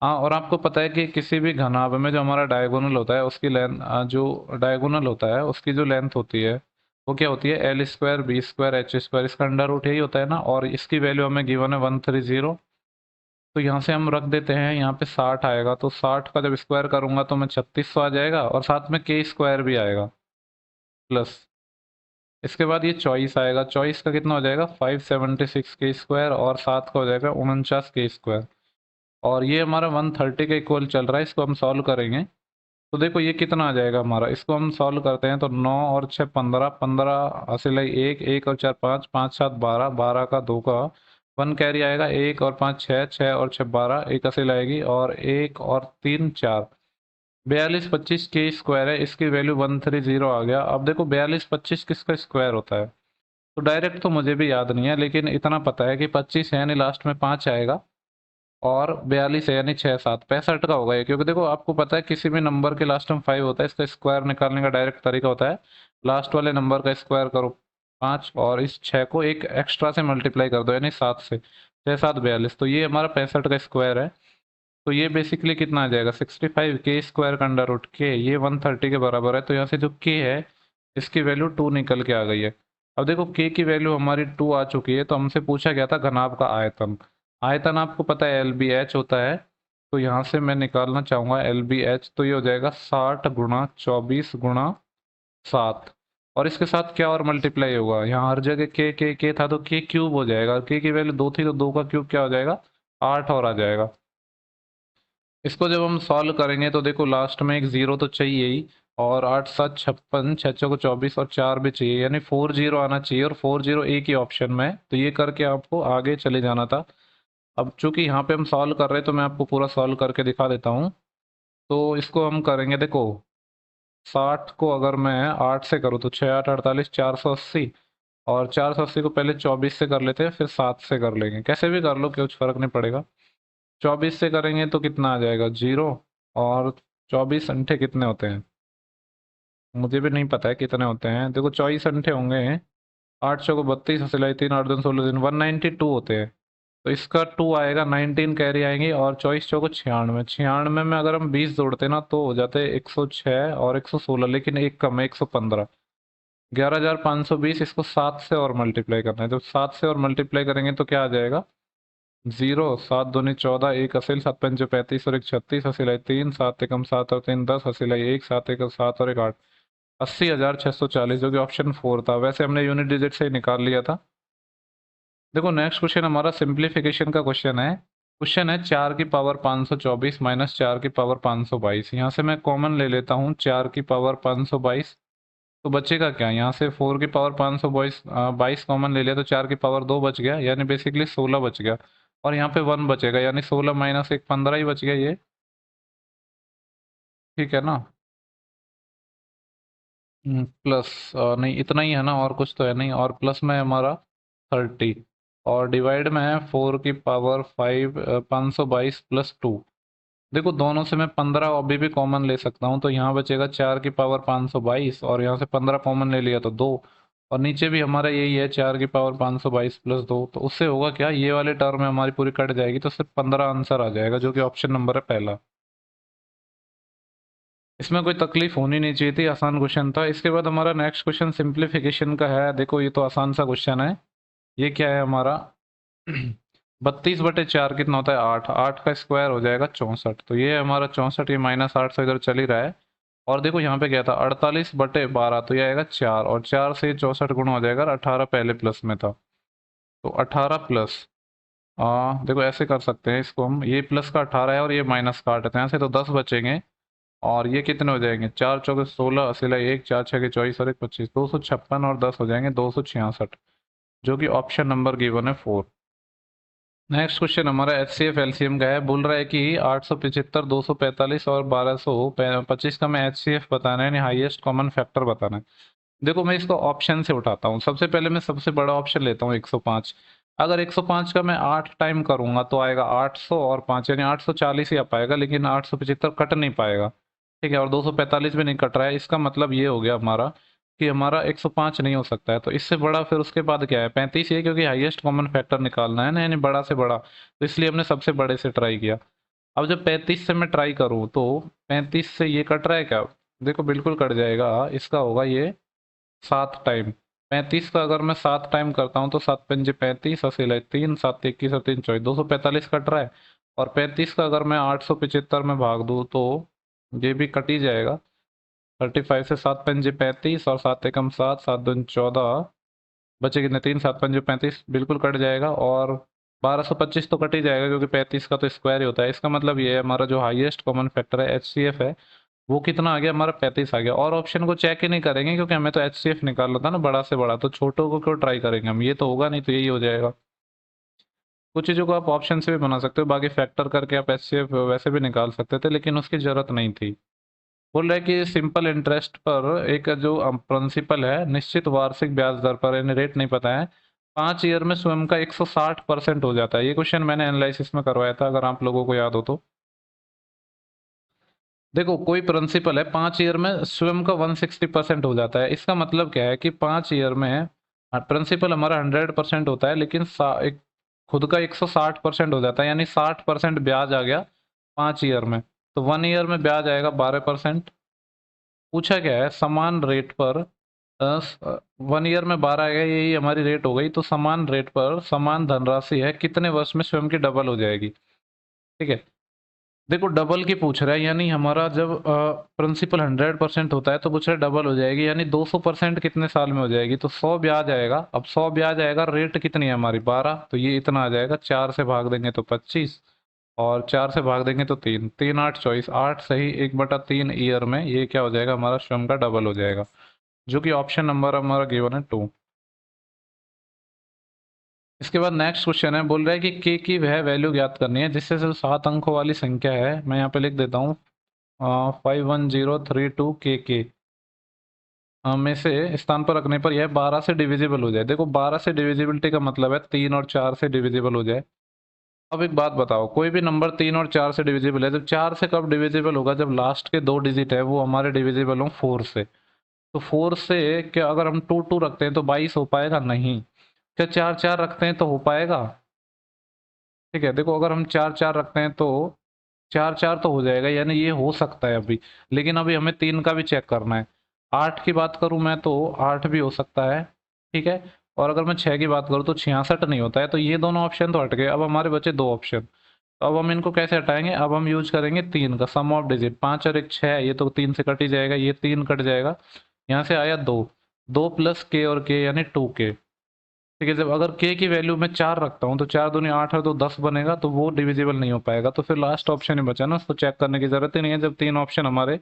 हाँ, और आपको पता है कि किसी भी घनाभ में जो हमारा डायगोनल होता है उसकी लेंथ, जो डायगोनल होता है उसकी जो लेंथ होती है वो क्या होती है, L square B square H square, इसका अंडर रूट यही होता है ना। और इसकी वैल्यू हमें गिवन है 130। तो यहाँ से हम रख देते हैं, यहाँ पे 60 आएगा, तो 60 का जब स्क्वायर करूंगा तो मैं 3600 आ जाएगा, और साथ में के स्क्वायर भी आएगा प्लस। इसके बाद ये चॉइस आएगा, चॉइस का कितना हो जाएगा 576 के स्क्वायर, और सात का हो जाएगा 49 के स्क्वायर। और ये हमारा 130 के इक्वल चल रहा है, इसको हम सॉल्व करेंगे। तो देखो ये कितना आ जाएगा हमारा, इसको हम सॉल्व करते हैं तो 9 और 6 15, 15 हासिल है एक, एक और 4 5, 5 7 12, 12 का 2 का 1 कैरी आएगा, एक और 5 6, 6 और 6 12, एक हासिल आएगी, और एक और 3 4, 42 25 के स्क्वायर है, इसकी वैल्यू 130 आ गया। अब देखो 42 25 किसका स्क्वायर होता है, तो डायरेक्ट तो मुझे भी याद नहीं है, लेकिन इतना पता है कि 25 है यानी लास्ट में 5 आएगा, और 42 है यानी 6 7 65 का होगा ये। क्योंकि देखो आपको पता है किसी भी नंबर के लास्ट में 5 होता है, इसका स्क्वायर निकालने का डायरेक्ट तरीका होता है लास्ट वाले नंबर का स्क्वायर करो 5, और इस 6 को एक एक्स्ट्रा से मल्टीप्लाई कर दो यानी 7 से, 6 7 42, तो ये हमारा 65 का स्क्वायर है। तो ये बेसिकली कितना आ जाएगा 65 के स्क्वायर का अंडर रूट के, ये 130 के बराबर है। तो यहाँ से जो के है इसकी वैल्यू 2 निकल के आ गई है। अब देखो के की वैल्यू हमारी 2 आ चुकी है, तो हमसे पूछा गया था घनाभ का आयतन। आयतन आपको पता है एल बी एच होता है, तो यहाँ से मैं निकालना चाहूँगा एल बी एच, तो ये हो जाएगा 60 गुणा 24 गुणा 7। और इसके साथ क्या और मल्टीप्लाई होगा, यहाँ हर जगह के था तो के क्यूब हो जाएगा, के की वैल्यू 2 थी तो 2 का क्यूब क्या हो जाएगा 8 और आ जाएगा। इसको जब हम सॉल्व करेंगे तो देखो लास्ट में एक जीरो तो चाहिए ही, और 8 7 56, 6 को 24, और 4 भी चाहिए, यानी 40 आना चाहिए, और 40 एक ही ऑप्शन में है, तो ये करके आपको आगे चले जाना था। अब चूंकि यहाँ पे हम सॉल्व कर रहे हैं तो मैं आपको पूरा सॉल्व करके दिखा देता हूँ। तो इसको हम करेंगे, देखो 60 को अगर मैं 8 से करूँ तो 6 8 48 480, और 480 को पहले 24 से कर लेते हैं फिर 7 से कर लेंगे, कैसे भी कर लो कुछ फर्क नहीं पड़ेगा। 24 से करेंगे तो कितना आ जाएगा 0, और 24 अंठे कितने होते हैं मुझे भी नहीं पता है कितने होते हैं, देखो 24 अंठे होंगे 8 चौको 32 सिलाई 3 8 दिन 16 दिन 192 होते हैं। तो इसका 2 आएगा, 19 कैरी आएंगे, और 24 चौको 96, 96 में अगर हम 20 जोड़ते ना तो हो जाते 106 और 116, लेकिन एक कम है 115, 11,520। इसको 7 से और मल्टीप्लाई करना है, जब 7 से और मल्टीप्लाई करेंगे तो क्या आ जाएगा 0, 7 दूनी 14, एक असिल 7 पंचे 35 और एक 36, असिलाई 3, 7 एकम 7 और 3 10, असिलाई 1, 7 एक 7 और एक 8, 80,640, जो कि ऑप्शन 4 था। वैसे हमने यूनिट डिजिट से ही निकाल लिया था। देखो नेक्स्ट क्वेश्चन हमारा सिंप्लीफिकेशन का क्वेश्चन है। क्वेश्चन है 4 की पावर 524 माइनस 4 की पावर 522। यहाँ से मैं कॉमन ले लेता हूँ 4 की पावर 522, तो बचेगा क्या, यहाँ से 4 की पावर 522 22 कॉमन ले लिया तो 4 की पावर 2 बच गया, यानी बेसिकली 16 बच गया, और यहाँ पे 1 बचेगा, यानी 16 माइनस 1 15 ही बच गया ये। ठीक है ना। प्लस नहीं इतना ही है ना, और कुछ तो है नहीं, और प्लस में हमारा 30, और डिवाइड में है 4 की पावर 522 प्लस 2। देखो दोनों से मैं 15 अभी भी कॉमन ले सकता हूँ, तो यहाँ बचेगा 4 की पावर 522, और यहाँ से 15 कॉमन ले लिया तो 2, और नीचे भी हमारा यही है 4 की पावर 522 प्लस 2, तो उससे होगा क्या, ये वाले टर्म में हमारी पूरी कट जाएगी, तो सिर्फ 15 आंसर आ जाएगा, जो कि ऑप्शन नंबर है पहला। इसमें कोई तकलीफ होनी नहीं चाहिए थी, आसान क्वेश्चन था। इसके बाद हमारा नेक्स्ट क्वेश्चन सिंप्लीफिकेशन का है। देखो ये तो आसान सा क्वेश्चन है। ये क्या है हमारा 32/4 कितना होता है 8, 8 का स्क्वायर हो जाएगा 64, तो ये हमारा 64, ये -8 से इधर चल ही रहा है। और देखो यहाँ पे क्या था 48/12, तो ये आएगा 4, और 4 से 64 गुणा हो जाएगा, 18 पहले प्लस में था, तो 18 प्लस देखो ऐसे कर सकते हैं इसको हम, ये प्लस का 18 है और ये माइनस का 8 है, तो यहाँ से तो 10 बचेंगे, और ये कितने हो जाएंगे 4 चौके 16, असिला 1, 4 छः 24 और 1 25, 256, और 10 हो जाएंगे 266, जो कि ऑप्शन नंबर गिवन है 4। नेक्स्ट क्वेश्चन हमारा एच सी एफ एलसीएम का है। बोल रहा है कि 875 245 और 1225 का मैं एच सी एफ बताना है, यानी हाईएस्ट कॉमन फैक्टर बताना है। देखो मैं इसको ऑप्शन से उठाता हूँ, सबसे पहले मैं सबसे बड़ा ऑप्शन लेता हूँ 105। अगर 105 का मैं 8 टाइम करूंगा तो आएगा 800 और 5, यानी 840 ही आ पाएगा, लेकिन 875 कट नहीं पाएगा। ठीक है, और 245 भी नहीं कट रहा है, इसका मतलब ये हो गया हमारा कि हमारा 105 नहीं हो सकता है। तो इससे बड़ा फिर उसके बाद क्या है 35 है, क्योंकि हाईएस्ट कॉमन फैक्टर निकालना है ना, यानी बड़ा से बड़ा, तो इसलिए हमने सबसे बड़े से ट्राई किया। अब जब 35 से मैं ट्राई करूँ तो 35 से ये कट रहा है क्या? देखो बिल्कुल कट जाएगा, इसका होगा ये 7 टाइम। 35 का अगर मैं 7 टाइम करता हूँ तो 7 पंजे 35, अस्सी लाइक 3, 7 21 और 3 24, 245 कट रहा है। और 35 का अगर मैं 875 में भाग दूँ तो ये भी कट ही जाएगा। 35 से 7 पंजे 35 और 7 एकम 7, 7 दूनी 14, बचे कितने? 3, 7 पंजे 35, बिल्कुल कट जाएगा। और 1225 तो कट ही जाएगा क्योंकि 35 का तो स्क्वायर ही होता है। इसका मतलब ये है हमारा जो हाईएस्ट कॉमन फैक्टर है HCF है, वो कितना आ गया हमारा? 35 आ गया। और ऑप्शन को चेक ही नहीं करेंगे क्योंकि हमें तो HCF निकालना था ना बड़ा से बड़ा, तो छोटों को क्यों ट्राई करेंगे हम? ये तो होगा नहीं, तो यही हो जाएगा। कुछ चीज़ों को आप ऑप्शन से भी बना सकते हो, बाकी फैक्टर करके आप HCF वैसे भी निकाल सकते थे, लेकिन उसकी जरूरत नहीं थी। बोल रहा है कि सिंपल इंटरेस्ट पर एक जो प्रिंसिपल है निश्चित वार्षिक ब्याज दर पर, यानी रेट नहीं पता है, 5 ईयर में स्वयं का 160% हो जाता है। ये क्वेश्चन मैंने एनालिसिस में करवाया था, अगर आप लोगों को याद हो तो। देखो कोई प्रिंसिपल है 5 ईयर में स्वयं का 160% हो जाता है, इसका मतलब क्या है कि 5 ईयर में प्रिंसिपल हमारा 100% होता है, लेकिन एक खुद का 160% हो जाता है, यानी 60% ब्याज आ गया 5 ईयर में। तो 1 ईयर में ब्याज आएगा 12%। पूछा क्या है? समान रेट पर 1 ईयर में 12 आ गया, यही हमारी रेट हो गई। तो समान रेट पर समान धनराशि है, कितने वर्ष में स्वयं की डबल हो जाएगी? ठीक है, देखो डबल की पूछ रहा है, यानी हमारा जब प्रिंसिपल 100% होता है तो पूछ रहा है डबल हो जाएगी, यानी 200% कितने साल में हो जाएगी? तो 100 ब्याज आएगा। अब 100 ब्याज आएगा, रेट कितनी है हमारी? 12, तो ये इतना आ जाएगा। 4 से भाग देंगे तो 25, और 4 से भाग देंगे तो 3, 3 8 24, 8 सही 1/3 ईयर में ये क्या हो जाएगा? हमारा श्रम का डबल हो जाएगा, जो कि ऑप्शन नंबर हमारा गिवन है 2। इसके बाद नेक्स्ट क्वेश्चन है, बोल रहा है कि के की वह वैल्यू ज्ञात करनी है जिससे सिर्फ 7 अंकों वाली संख्या है। मैं यहाँ पे लिख देता हूँ 51032 में से स्थान पर रखने पर यह 12 से डिविजिबल हो जाए। देखो 12 से डिविजिबिलिटी का मतलब है 3 और 4 से डिविजिबल हो जाए। अब एक बात बताओ, कोई भी नंबर 3 और 4 से डिविजिबल है, जब 4 से कब डिविजिबल होगा? जब लास्ट के 2 डिजिट है वो हमारे डिविजिबल हों 4 से। तो 4 से क्या अगर हम 2 2 रखते हैं तो 22 हो पाएगा? नहीं। क्या 4 4 रखते हैं तो हो पाएगा? ठीक है, देखो अगर हम 4 4 रखते हैं तो 4 4 तो हो जाएगा, यानी ये हो सकता है अभी। लेकिन अभी हमें 3 का भी चेक करना है। 8 की बात करूं मैं तो 8 भी हो सकता है। ठीक है, और अगर मैं 6 की बात करूं तो 66 नहीं होता है। तो ये दोनों ऑप्शन तो हट गए, अब हमारे बचे 2 ऑप्शन। तो अब हम इनको कैसे हटाएंगे? अब हम यूज करेंगे 3 का सम ऑफ डिजिट। 5 और 1 6, ये तो 3 से कट ही जाएगा, ये 3 कट जाएगा। यहाँ से आया 2, 2 प्लस के और के यानी 2 के। ठीक है, जब अगर के की वैल्यू मैं 4 रखता हूँ तो 4 दूनी 8 है तो 10 बनेगा, तो वो डिविजिबल नहीं हो पाएगा। तो फिर लास्ट ऑप्शन ही बचा ना, उसको चेक करने की जरूरत ही नहीं है। जब 3 ऑप्शन हमारे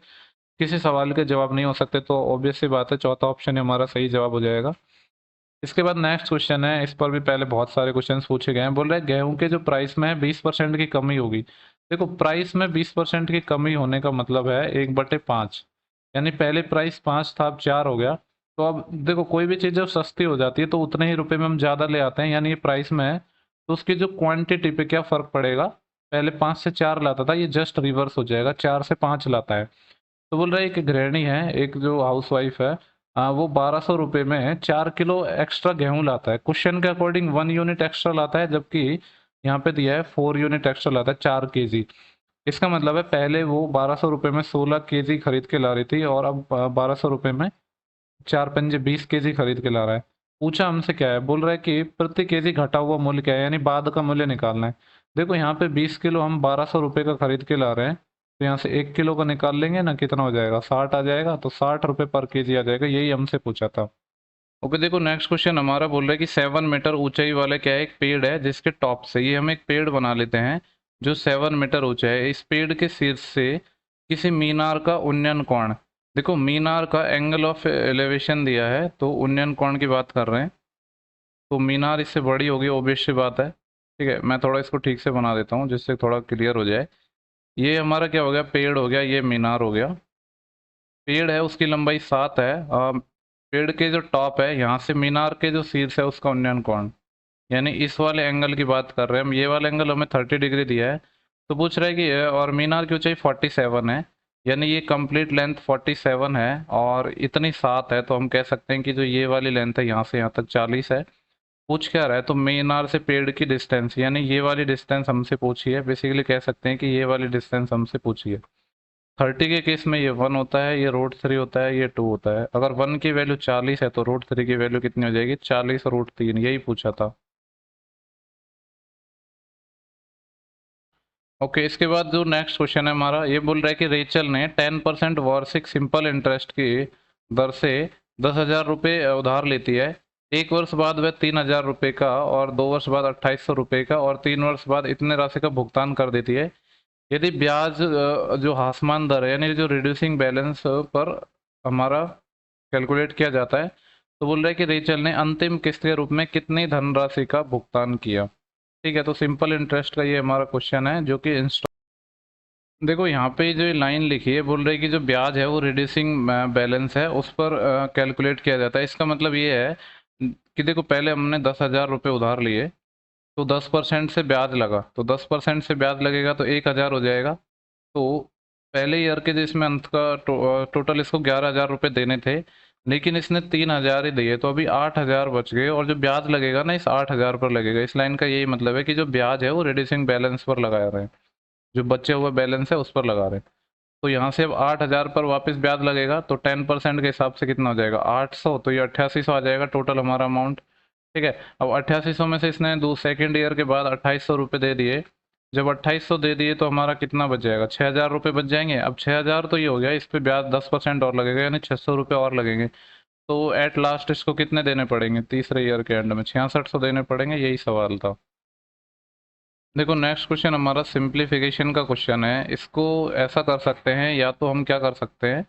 किसी सवाल के जवाब नहीं हो सकते तो ऑब्वियस सी बात है चौथा ऑप्शन ही हमारा सही जवाब हो जाएगा। इसके बाद नेक्स्ट क्वेश्चन है, इस पर भी पहले बहुत सारे क्वेश्चन पूछे गए हैं। बोल रहे हैं गेहूं के जो प्राइस में है 20% की कमी होगी। देखो प्राइस में 20% की कमी होने का मतलब है 1/5, यानी पहले प्राइस 5 था अब 4 हो गया। तो अब देखो कोई भी चीज़ जब सस्ती हो जाती है तो उतने ही रुपए में हम ज़्यादा ले आते हैं, यानी ये प्राइस में है तो उसकी जो क्वांटिटी पे क्या फ़र्क पड़ेगा? पहले 5 से 4 लाता था, ये जस्ट रिवर्स हो जाएगा, 4 से 5 लाता है। तो बोल रहा है एक गृहिणी है, एक जो हाउस वाइफ है, वो 1200 रुपये में 4 किलो एक्स्ट्रा गेहूं लाता है। क्वेश्चन के अकॉर्डिंग 1 यूनिट एक्स्ट्रा लाता है, जबकि यहाँ पे दिया है 4 यूनिट एक्स्ट्रा लाता है, 4 केजी। इसका मतलब है पहले वो 1200 रुपये में 16 केजी खरीद के ला रही थी, और अब 1200 रुपये में 4 पंजे 20 केजी खरीद के ला रहा है। पूछा हमसे क्या है? बोल रहा है कि प्रति केजी घटा हुआ मूल्य क्या है, यानी बाद का मूल्य निकालना है। देखो यहाँ पे 20 किलो हम 1200 रुपये का खरीद के ला रहे हैं, तो यहाँ से 1 किलो का निकाल लेंगे ना, कितना हो जाएगा? 60 आ जाएगा। तो 60 रुपये पर केजी आ जाएगा, यही हमसे पूछा था। ओके, देखो नेक्स्ट क्वेश्चन हमारा बोल रहा है कि 7 मीटर ऊंचाई वाले क्या है, एक पेड़ है जिसके टॉप से, ये हम एक पेड़ बना लेते हैं जो 7 मीटर ऊंचा है। इस पेड़ के शीर्ष से किसी मीनार का उन्नयन कोण, देखो मीनार का एंगल ऑफ एलिवेशन दिया है तो उन्नयन कोण की बात कर रहे हैं, तो मीनार इससे बड़ी होगी, ऑब्वियस सी बात है। ठीक है, मैं थोड़ा इसको ठीक से बना देता हूँ जिससे थोड़ा क्लियर हो जाए। ये हमारा क्या हो गया? पेड़ हो गया, ये मीनार हो गया। पेड़ है उसकी लंबाई 7 है। पेड़ के जो टॉप है यहाँ से मीनार के जो शीर्ष है उसका उन्नयन कोण, यानी इस वाले एंगल की बात कर रहे हैं हम। ये वाला एंगल हमें 30 डिग्री दिया है, तो पूछ रहा है कि और मीनार की ऊंचाई 47 है, यानी ये कंप्लीट लेंथ 47 है और इतनी 7 है, तो हम कह सकते हैं कि जो ये वाली लेंथ है यहाँ से यहाँ तक 40 है। पूछ क्या रहा है, तो मेन आर से पेड़ की डिस्टेंस, यानी ये वाली डिस्टेंस हमसे पूछी है। बेसिकली कह सकते हैं कि ये वाली डिस्टेंस हमसे पूछी है। 30 के केस में ये 1 होता है, ये √3 होता है, ये 2 होता है। अगर 1 की वैल्यू 40 है तो √3 की वैल्यू कितनी हो जाएगी, 40 √3, यही पूछा था। ओके, इसके बाद जो नेक्स्ट क्वेश्चन है हमारा, ये बोल रहा है कि रेचल ने 10% वार्षिक सिंपल इंटरेस्ट की दर से 10,000 रुपये उधार लेती है। 1 वर्ष बाद वह 3,000 रुपये का, और 2 वर्ष बाद 2,800 रुपये का, और 3 वर्ष बाद इतने राशि का भुगतान कर देती है। यदि ब्याज जो आसमान दर है, यानी जो रिड्यूसिंग बैलेंस पर हमारा कैलकुलेट किया जाता है, तो बोल रहा है कि रेचल ने अंतिम किस्त के रूप में कितनी धनराशि का भुगतान किया। ठीक है, तो सिंपल इंटरेस्ट का ये हमारा क्वेश्चन है, जो कि देखो यहाँ पे जो लाइन लिखी है, बोल रही है कि जो ब्याज है वो रिड्यूसिंग बैलेंस है, उस पर कैलकुलेट किया जाता है। इसका मतलब ये है कि देखो, पहले हमने 10,000 रुपये उधार लिए, तो 10% से ब्याज लगा, तो 10% से ब्याज लगेगा तो 1,000 हो जाएगा। तो पहले ईयर के जिसमें अंत का टोटल इसको 11,000 रुपये देने थे, लेकिन इसने 3,000 ही दिए, तो अभी 8,000 बच गए, और जो ब्याज लगेगा ना इस 8,000 पर लगेगा। इस लाइन का यही मतलब है कि जो ब्याज है वो रिड्यूसिंग बैलेंस पर लगा रहे हैं, जो बचे हुए बैलेंस है उस पर लगा रहे हैं। तो यहाँ से अब 8,000 पर वापस ब्याज लगेगा, तो 10% के हिसाब से कितना हो जाएगा, 800, तो ये 8800 आ जाएगा टोटल हमारा अमाउंट। ठीक है, अब 8800 में से इसने दो सेकेंड ईयर के बाद 2,800 रुपये दे दिए। जब 2,800 दे दिए तो हमारा कितना बच जाएगा, 6,000 रुपये बच जाएंगे। अब 6,000 तो ये हो गया, इस पे ब्याज 10% और लगेगा, यानी 600 रुपये और लगेंगे। तो एट लास्ट इसको कितने देने पड़ेंगे, तीसरे ईयर के एंड में 6600 देने पड़ेंगे। यही सवाल था। देखो नेक्स्ट क्वेश्चन हमारा सिंप्लीफिकेशन का क्वेश्चन है। इसको ऐसा कर सकते हैं, या तो हम क्या कर सकते हैं,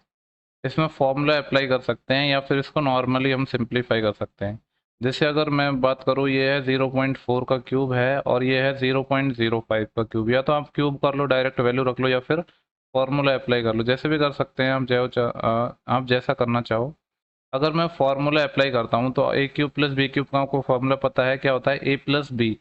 इसमें फॉर्मूला अप्लाई कर सकते हैं, या फिर इसको नॉर्मली हम सिंप्लीफाई कर सकते हैं। जैसे अगर मैं बात करूँ, ये है 0.4 का क्यूब है, और ये है 0.05 का क्यूब। या तो आप क्यूब कर लो, डायरेक्ट वैल्यू रख लो, या फिर फॉर्मूला अप्लाई कर लो, जैसे भी कर सकते हैं आप, जो आप जैसा करना चाहो। अगर मैं फॉर्मूला अप्लाई करता हूँ, तो a³ + b³ का आपको फॉर्मूला पता है क्या होता है, a+b।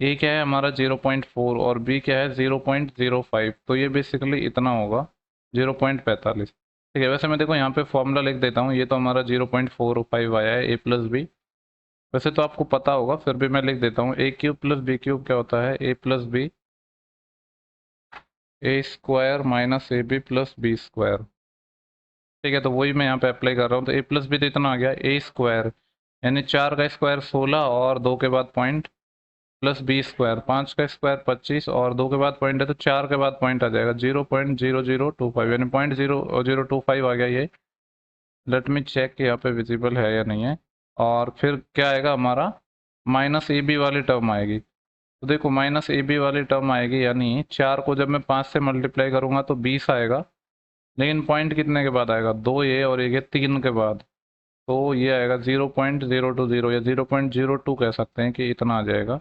ए क्या है हमारा 0.4, और बी क्या है 0.05, तो ये बेसिकली इतना होगा 0.45। ठीक है, वैसे मैं देखो यहाँ पे फॉर्मूला लिख देता हूँ। ये तो हमारा 0.45 आया है a+b। वैसे तो आपको पता होगा, फिर भी मैं लिख देता हूँ। a³ + b³ क्या होता है, a+b a² - ab + b²। ठीक है, तो वही मैं यहाँ पे अप्लाई कर रहा हूँ। तो a+b तो इतना आ गया a², यानी 4 का स्क्वायर 16, और 2 के बाद पॉइंट, +b², 5 का स्क्वायर 25, और 2 के बाद पॉइंट है, तो 4 के बाद पॉइंट आ जाएगा 0.0025, यानी 0.0025 आ गया ये। लेट मी चेक यहाँ पे विजिबल है या नहीं है। और फिर क्या आएगा हमारा, -ab वाली टर्म आएगी। तो देखो -ab वाली टर्म आएगी, यानी 4 को जब मैं 5 से मल्टीप्लाई करूंगा तो 20 आएगा। लेकिन पॉइंट कितने के बाद आएगा, 2 ये और एक ये 3 के बाद। तो ये आएगा 0.020, या 0.02 कह सकते हैं कि इतना आ जाएगा।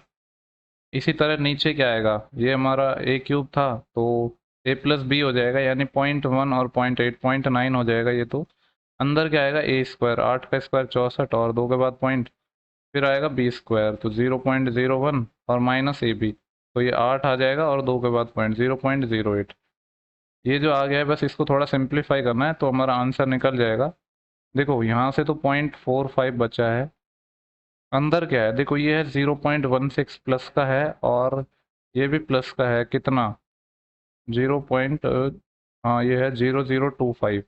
इसी तरह नीचे क्या आएगा, ये हमारा a³ था, तो a+b हो जाएगा, यानी 0.1 और 0.8, 0.9 हो जाएगा ये। तो अंदर क्या आएगा a², 8 का स्क्वायर 64, और 2 के बाद पॉइंट, फिर आएगा b², तो 0.01, और -ab, तो ये 8 आ जाएगा, और 2 के बाद पॉइंट 0.08। ये जो आ गया है, बस इसको थोड़ा सिंप्लीफाई करना है, तो हमारा आंसर निकल जाएगा। देखो यहाँ से तो 0.45 बचा है, अंदर क्या है देखो, ये है 0.16 प्लस का है, और ये भी प्लस का है, कितना 0 पॉइंट, हाँ ये है 0.025।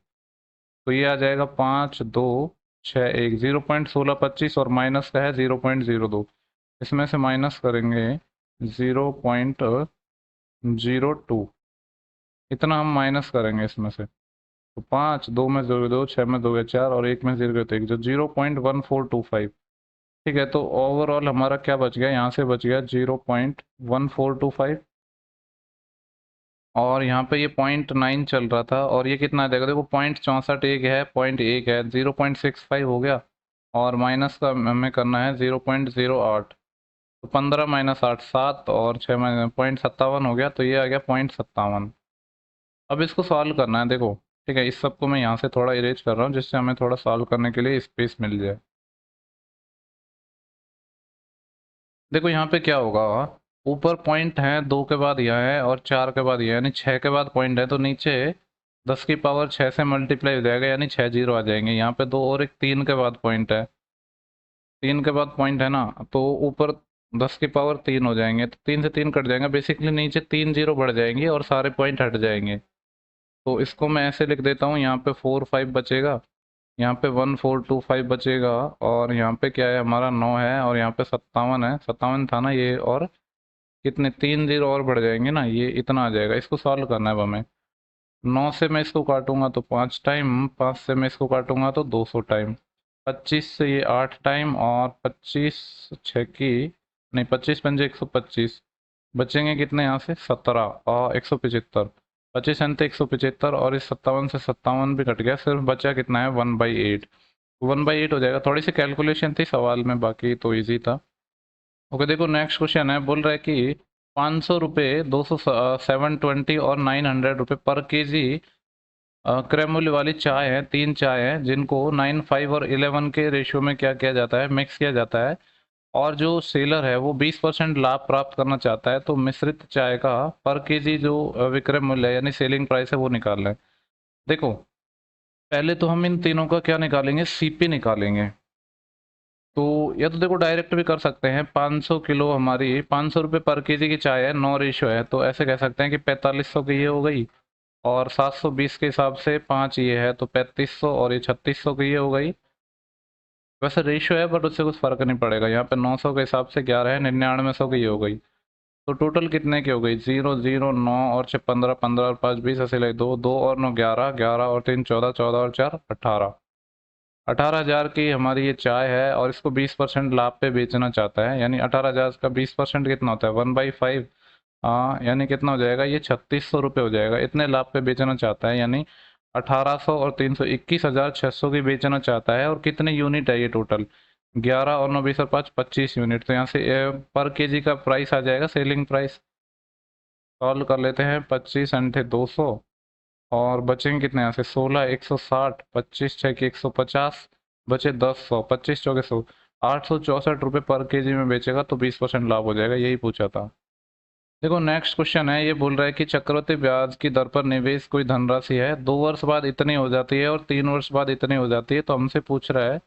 तो ये आ जाएगा 5,2,6,1, 0.1625, और माइनस का है 0.02। इसमें से माइनस करेंगे 0.02, इतना हम माइनस करेंगे इसमें से। तो 5, 2 में 0, 6 में 2 4, और 1 में 0 तो 1, जो 0.1425। ठीक है, तो ओवरऑल हमारा क्या बच गया, यहाँ से बच गया 0.1425, और यहाँ पे ये 0.9 चल रहा था, और ये कितना आ जाएगा देखो, 0.64 एक है, 0.1 है, 0.65 हो गया, और माइनस का हमें करना है 0.08। तो 15 - 8, 7, और 6 में 0.57 हो गया, तो ये आ गया 0.57। अब इसको सॉल्व करना है देखो। ठीक है, इस सबको मैं यहाँ से थोड़ा इरेज कर रहा हूँ, जिससे हमें थोड़ा सॉल्व करने के लिए स्पेस मिल जाए। देखो यहाँ पे क्या होगा, ऊपर पॉइंट है, 2 के बाद यह है, और 4 के बाद यह, यानी 6 के बाद पॉइंट है, तो नीचे 10 की पावर 6 से मल्टीप्लाई हो जाएगा, यानी 6 जीरो आ जाएंगे। यहाँ पे 2 और एक 3 के बाद पॉइंट है, 3 के बाद पॉइंट है ना, तो ऊपर 10 की पावर 3 हो जाएंगे, तो 3 से 3 कट जाएंगे, बेसिकली नीचे 3 जीरो बढ़ जाएंगे और सारे पॉइंट हट जाएंगे। तो इसको मैं ऐसे लिख देता हूँ, यहाँ पे 4 5 बचेगा, यहाँ पे 1425 बचेगा, और यहाँ पे क्या है हमारा 9 है, और यहाँ पे 57 है, 57 था ना ये, और कितने 3 जीरो और बढ़ जाएंगे ना, ये इतना आ जाएगा। इसको सॉल्व करना है अब हमें। 9 से मैं इसको काटूंगा तो 5 टाइम, 5 से मैं इसको काटूंगा तो 200 टाइम, 25 से ये 8 टाइम, और 25 छः की, नहीं 25 पंजे 125, बचेंगे कितने यहाँ से 17 और 175, 25 अंत 175, और इस 57 से 57 भी कट गया, सिर्फ बचा कितना है 1/8, 1/8 हो जाएगा। थोड़ी सी कैलकुलेशन थी सवाल में, बाकी तो इजी था। ओके, देखो नेक्स्ट क्वेश्चन है, बोल रहा है कि 500 रुपये, 720 और 900 रुपये पर केजी क्रेमुल वाली चाय है, 3 चाय है, जिनको 9 5 और 11 के रेशियो में क्या किया जाता है, मिक्स किया जाता है, और जो सेलर है वो 20% लाभ प्राप्त करना चाहता है, तो मिश्रित चाय का पर केजी जो विक्रय मूल्य है यानी सेलिंग प्राइस है वो निकालना है। देखो पहले तो हम इन तीनों का क्या निकालेंगे, सीपी निकालेंगे। तो या तो देखो डायरेक्ट भी कर सकते हैं, 500 किलो हमारी 500 रुपये पर केजी की चाय है, 9 रेशियो है, तो ऐसे कह सकते हैं कि 4500 की ये हो गई, और 720 के हिसाब से 5 ये है, तो 3500, और ये 3600 की ये हो गई। वैसे रेशियो है बट उससे कुछ फर्क नहीं पड़ेगा, यहाँ पे 900 के हिसाब से 11 है, 9900 की ये हो गई। तो टोटल कितने की हो गई, 0 0 9 और 6 15, 15 और 5 20, ऐसे लगे 2 2 और 9 11, 11 और 3 14, 14 और 4 18, 18,000 की हमारी ये चाय है, और इसको 20% लाभ पे बेचना चाहता है, यानी 18,000 का 20% कितना होता है 1/5। हाँ, यानी कितना हो जाएगा ये 3600 रुपये हो जाएगा, इतने लाभ पे बेचना चाहता है, यानी 1800 और 300 21,600 की बेचना चाहता है। और कितने यूनिट है ये टोटल, 11 और 9 20 और 5 25 यूनिट, तो यहाँ से पर केजी का प्राइस आ जाएगा, सेलिंग प्राइस। सॉल्व कर लेते हैं, 25 × 200, और बचेंगे कितने यहाँ से 16 160, 25 6 की 150, बचे 10 100, 25 4 864 रुपये पर केजी में बेचेगा, तो 20% लाभ हो जाएगा, यही पूछा था। देखो नेक्स्ट क्वेश्चन है, ये बोल रहा है कि चक्रवृद्धि ब्याज की दर पर निवेश कोई धनराशि है, 2 वर्ष बाद इतनी हो जाती है और 3 वर्ष बाद इतनी हो जाती है, तो हमसे पूछ रहा है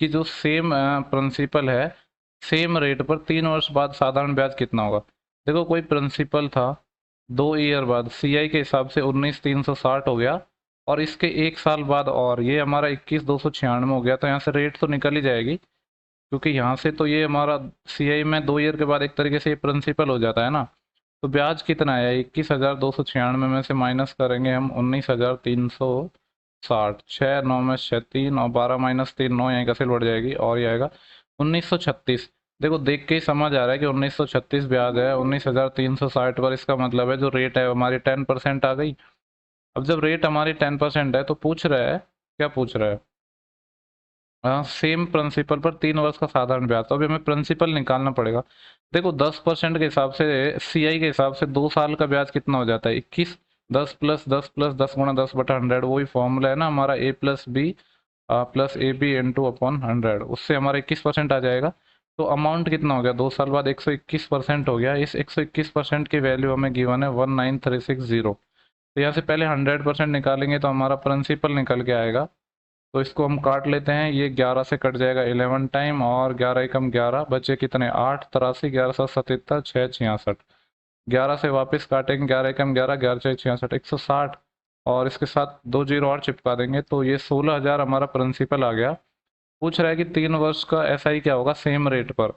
कि जो सेम प्रिंसिपल है, सेम रेट पर 3 वर्ष बाद साधारण ब्याज कितना होगा। देखो कोई प्रिंसिपल था, 2 ईयर बाद सीआई के हिसाब से 19,360 हो गया, और इसके 1 साल बाद और ये हमारा 21,296 हो गया, तो यहाँ से रेट तो निकल ही जाएगी, क्योंकि यहाँ से तो ये हमारा सीआई में 2 ईयर के बाद एक तरीके से ये प्रिंसिपल हो जाता है ना। तो ब्याज कितना है, 21,296 में से माइनस करेंगे हम 19,360, 6 9 में 6 3, और 12 - 3 9, यहाँ का सेल बढ़ जाएगी, और ये आएगा 1936। देखो देख के ही समझ आ रहा है कि 1936 ब्याज है 19,360 पर, इसका मतलब है जो रेट है हमारी 10% आ गई। अब जब रेट हमारी 10% है, तो पूछ रहा है, क्या पूछ रहा है, सेम प्रिंसिपल पर 3 वर्ष का साधारण ब्याज, तो अभी हमें प्रिंसिपल निकालना पड़ेगा। देखो 10% के हिसाब से, सीआई के हिसाब से 2 साल का ब्याज कितना हो जाता है 21, 10 + 10 + 10 × 10/100, वही फॉर्मूला है ना हमारा, A+B + AB × 100, उससे हमारा 21% आ जाएगा। तो अमाउंट कितना हो गया 2 साल बाद, 121% हो गया। इस 121% की वैल्यू हमें गिवन है 19,360। तो यहाँ से पहले 100% निकालेंगे तो हमारा प्रिंसिपल निकल के आएगा, तो इसको हम काट लेते हैं, ये 11 से कट जाएगा 11 टाइम, और 11 एकम 11, बचे कितने 8 83, 11 7 77, 6 66, 11 से वापस काटेंगे, 11 एकम 11, 11 6 66, 160, और इसके साथ 2 जीरो और चिपका देंगे, तो ये 16,000 हमारा प्रिंसिपल आ गया। पूछ रहा है कि 3 वर्ष का ऐसा ही क्या होगा सेम रेट पर,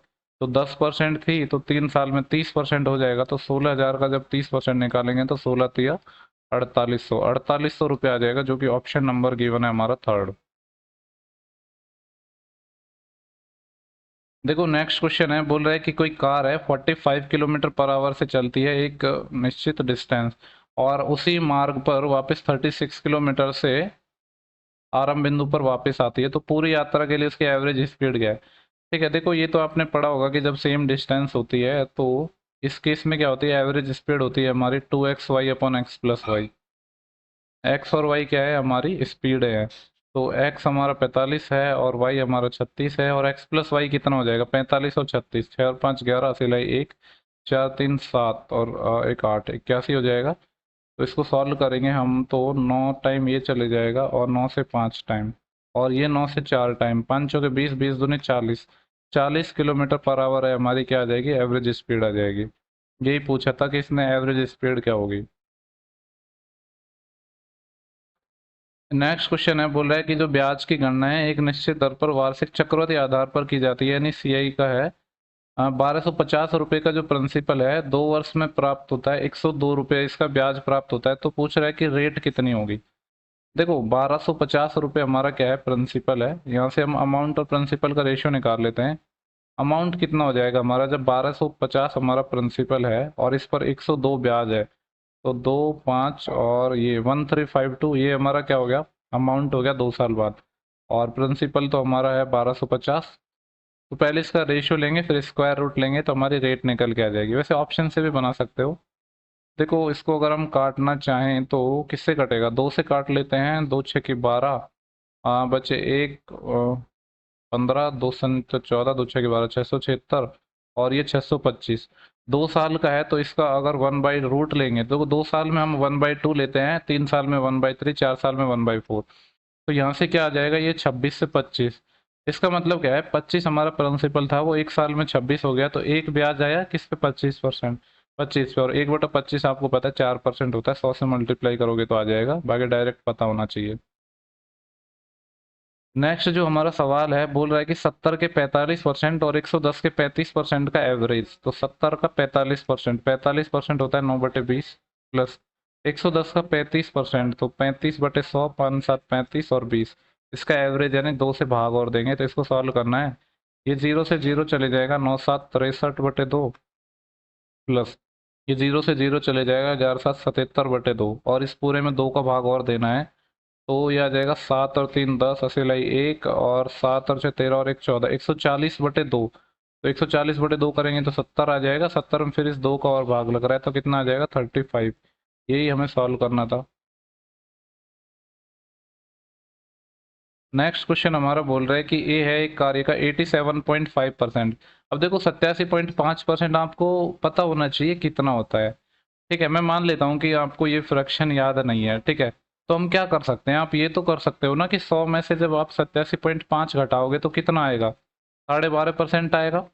तो 10% थी, तो 3 साल में 30% हो जाएगा, तो 16,000 का जब 30% निकालेंगे तो 16 तिया 4800, 4800 रुपये आ जाएगा, जो कि ऑप्शन नंबर गिवन है हमारा थर्ड। देखो नेक्स्ट क्वेश्चन है, बोल रहा है कि कोई कार है 45 किलोमीटर पर आवर से चलती है एक निश्चित डिस्टेंस, और उसी मार्ग पर वापस 36 किलोमीटर से आरंभ बिंदु पर वापस आती है, तो पूरी यात्रा के लिए उसकी एवरेज स्पीड क्या है। ठीक है, देखो ये तो आपने पढ़ा होगा कि जब सेम डिस्टेंस होती है, तो इस केस में क्या होती है, एवरेज स्पीड होती है हमारी 2xy/x+y। एक्स और वाई क्या है, हमारी स्पीड है। तो एक्स हमारा 45 है, और वाई हमारा 36 है, और x+y कितना हो जाएगा 45 और 36, 6 और 5 11, सिलाई 1 4 3 7, और 1 8 81 हो जाएगा। तो इसको सॉल्व करेंगे हम, तो 9 टाइम ये चले जाएगा, और 9 से 5 टाइम, और ये 9 से 4 टाइम, 5 चौके 20, 20 दूनी 40, 40 किलोमीटर पर आवर है हमारी, क्या आ जाएगी, एवरेज स्पीड आ जाएगी। यही पूछा था कि इसने एवरेज स्पीड क्या होगी। नेक्स्ट क्वेश्चन है, बोल रहा है कि जो ब्याज की गणना है एक निश्चित दर पर वार्षिक चक्रवृद्धि आधार पर की जाती है, यानी सीआई का है। 1250 रुपये का जो प्रिंसिपल है 2 वर्ष में प्राप्त होता है, 102 रुपये इसका ब्याज प्राप्त होता है। तो पूछ रहा है कि रेट कितनी होगी। देखो 1250 रुपये हमारा क्या है, प्रिंसिपल है। यहाँ से हम अमाउंट और प्रिंसिपल का रेशियो निकाल लेते हैं। अमाउंट कितना हो जाएगा हमारा, जब 1250 हमारा प्रिंसिपल है और इस पर 102 ब्याज है, तो 2, 5 और ये 1352, ये हमारा क्या हो गया, अमाउंट हो गया 2 साल बाद। और प्रिंसिपल तो हमारा है 1250। तो पहले इसका रेशियो लेंगे, फिर स्क्वायर रूट लेंगे, तो हमारी रेट निकल के आ जाएगी। वैसे ऑप्शन से भी बना सकते हो। देखो इसको अगर हम काटना चाहें तो किससे कटेगा, 2 से काट लेते हैं, 2 6 की 12, बचे 1, 15, 2 14, 2 6 की 12, 676, और ये 625। 2 साल का है तो इसका अगर 1/रूट लेंगे तो 2 साल में हम 1/2 लेते हैं, 3 साल में 1/3, 4 साल में 1/4। तो यहाँ से क्या आ जाएगा, ये 26 से 25। इसका मतलब क्या है, 25 हमारा प्रिंसिपल था, वो 1 साल में 26 हो गया, तो एक ब्याज आया किस पे, 25%, 25 पे। और 1/25 आपको पता है 4% होता है, 100 से मल्टीप्लाई करोगे तो आ जाएगा, बाकी डायरेक्ट पता होना चाहिए। नेक्स्ट जो हमारा सवाल है, बोल रहा है कि 70 के 45% और 110 के 35% का एवरेज। तो 70 का 45%, 45% होता है 9/20, प्लस 110 का 35%, तो 35/100, 5 7 35 और 20। इसका एवरेज यानी 2 से भाग और देंगे, तो इसको सॉल्व करना है। ये 0 से 0 चले जाएगा, 9 7 63/2, प्लस ये 0 से 0 चले जाएगा, 11 7 77/2, और इस पूरे में 2 का भाग और देना है। तो ये आ जाएगा 7 और 3 10, असेलाई 1, और 7 और 6 13 और 1 14, 140/2। तो 140/2 करेंगे तो 70 आ जाएगा, 70 में फिर इस 2 का और भाग लग रहा है, तो कितना आ जाएगा, 35। यही हमें सॉल्व करना था। नेक्स्ट क्वेश्चन हमारा बोल रहा है कि ए है एक कार्य का 87.5%। अब देखो 87.5% आपको पता होना चाहिए कितना होता है। ठीक है, मैं मान लेता हूँ कि आपको ये फ्रैक्शन याद नहीं है, ठीक है। तो हम क्या कर सकते हैं, आप ये तो कर सकते हो ना कि 100 में से जब आप 87.5 घटाओगे तो कितना आएगा, 12.5% आएगा।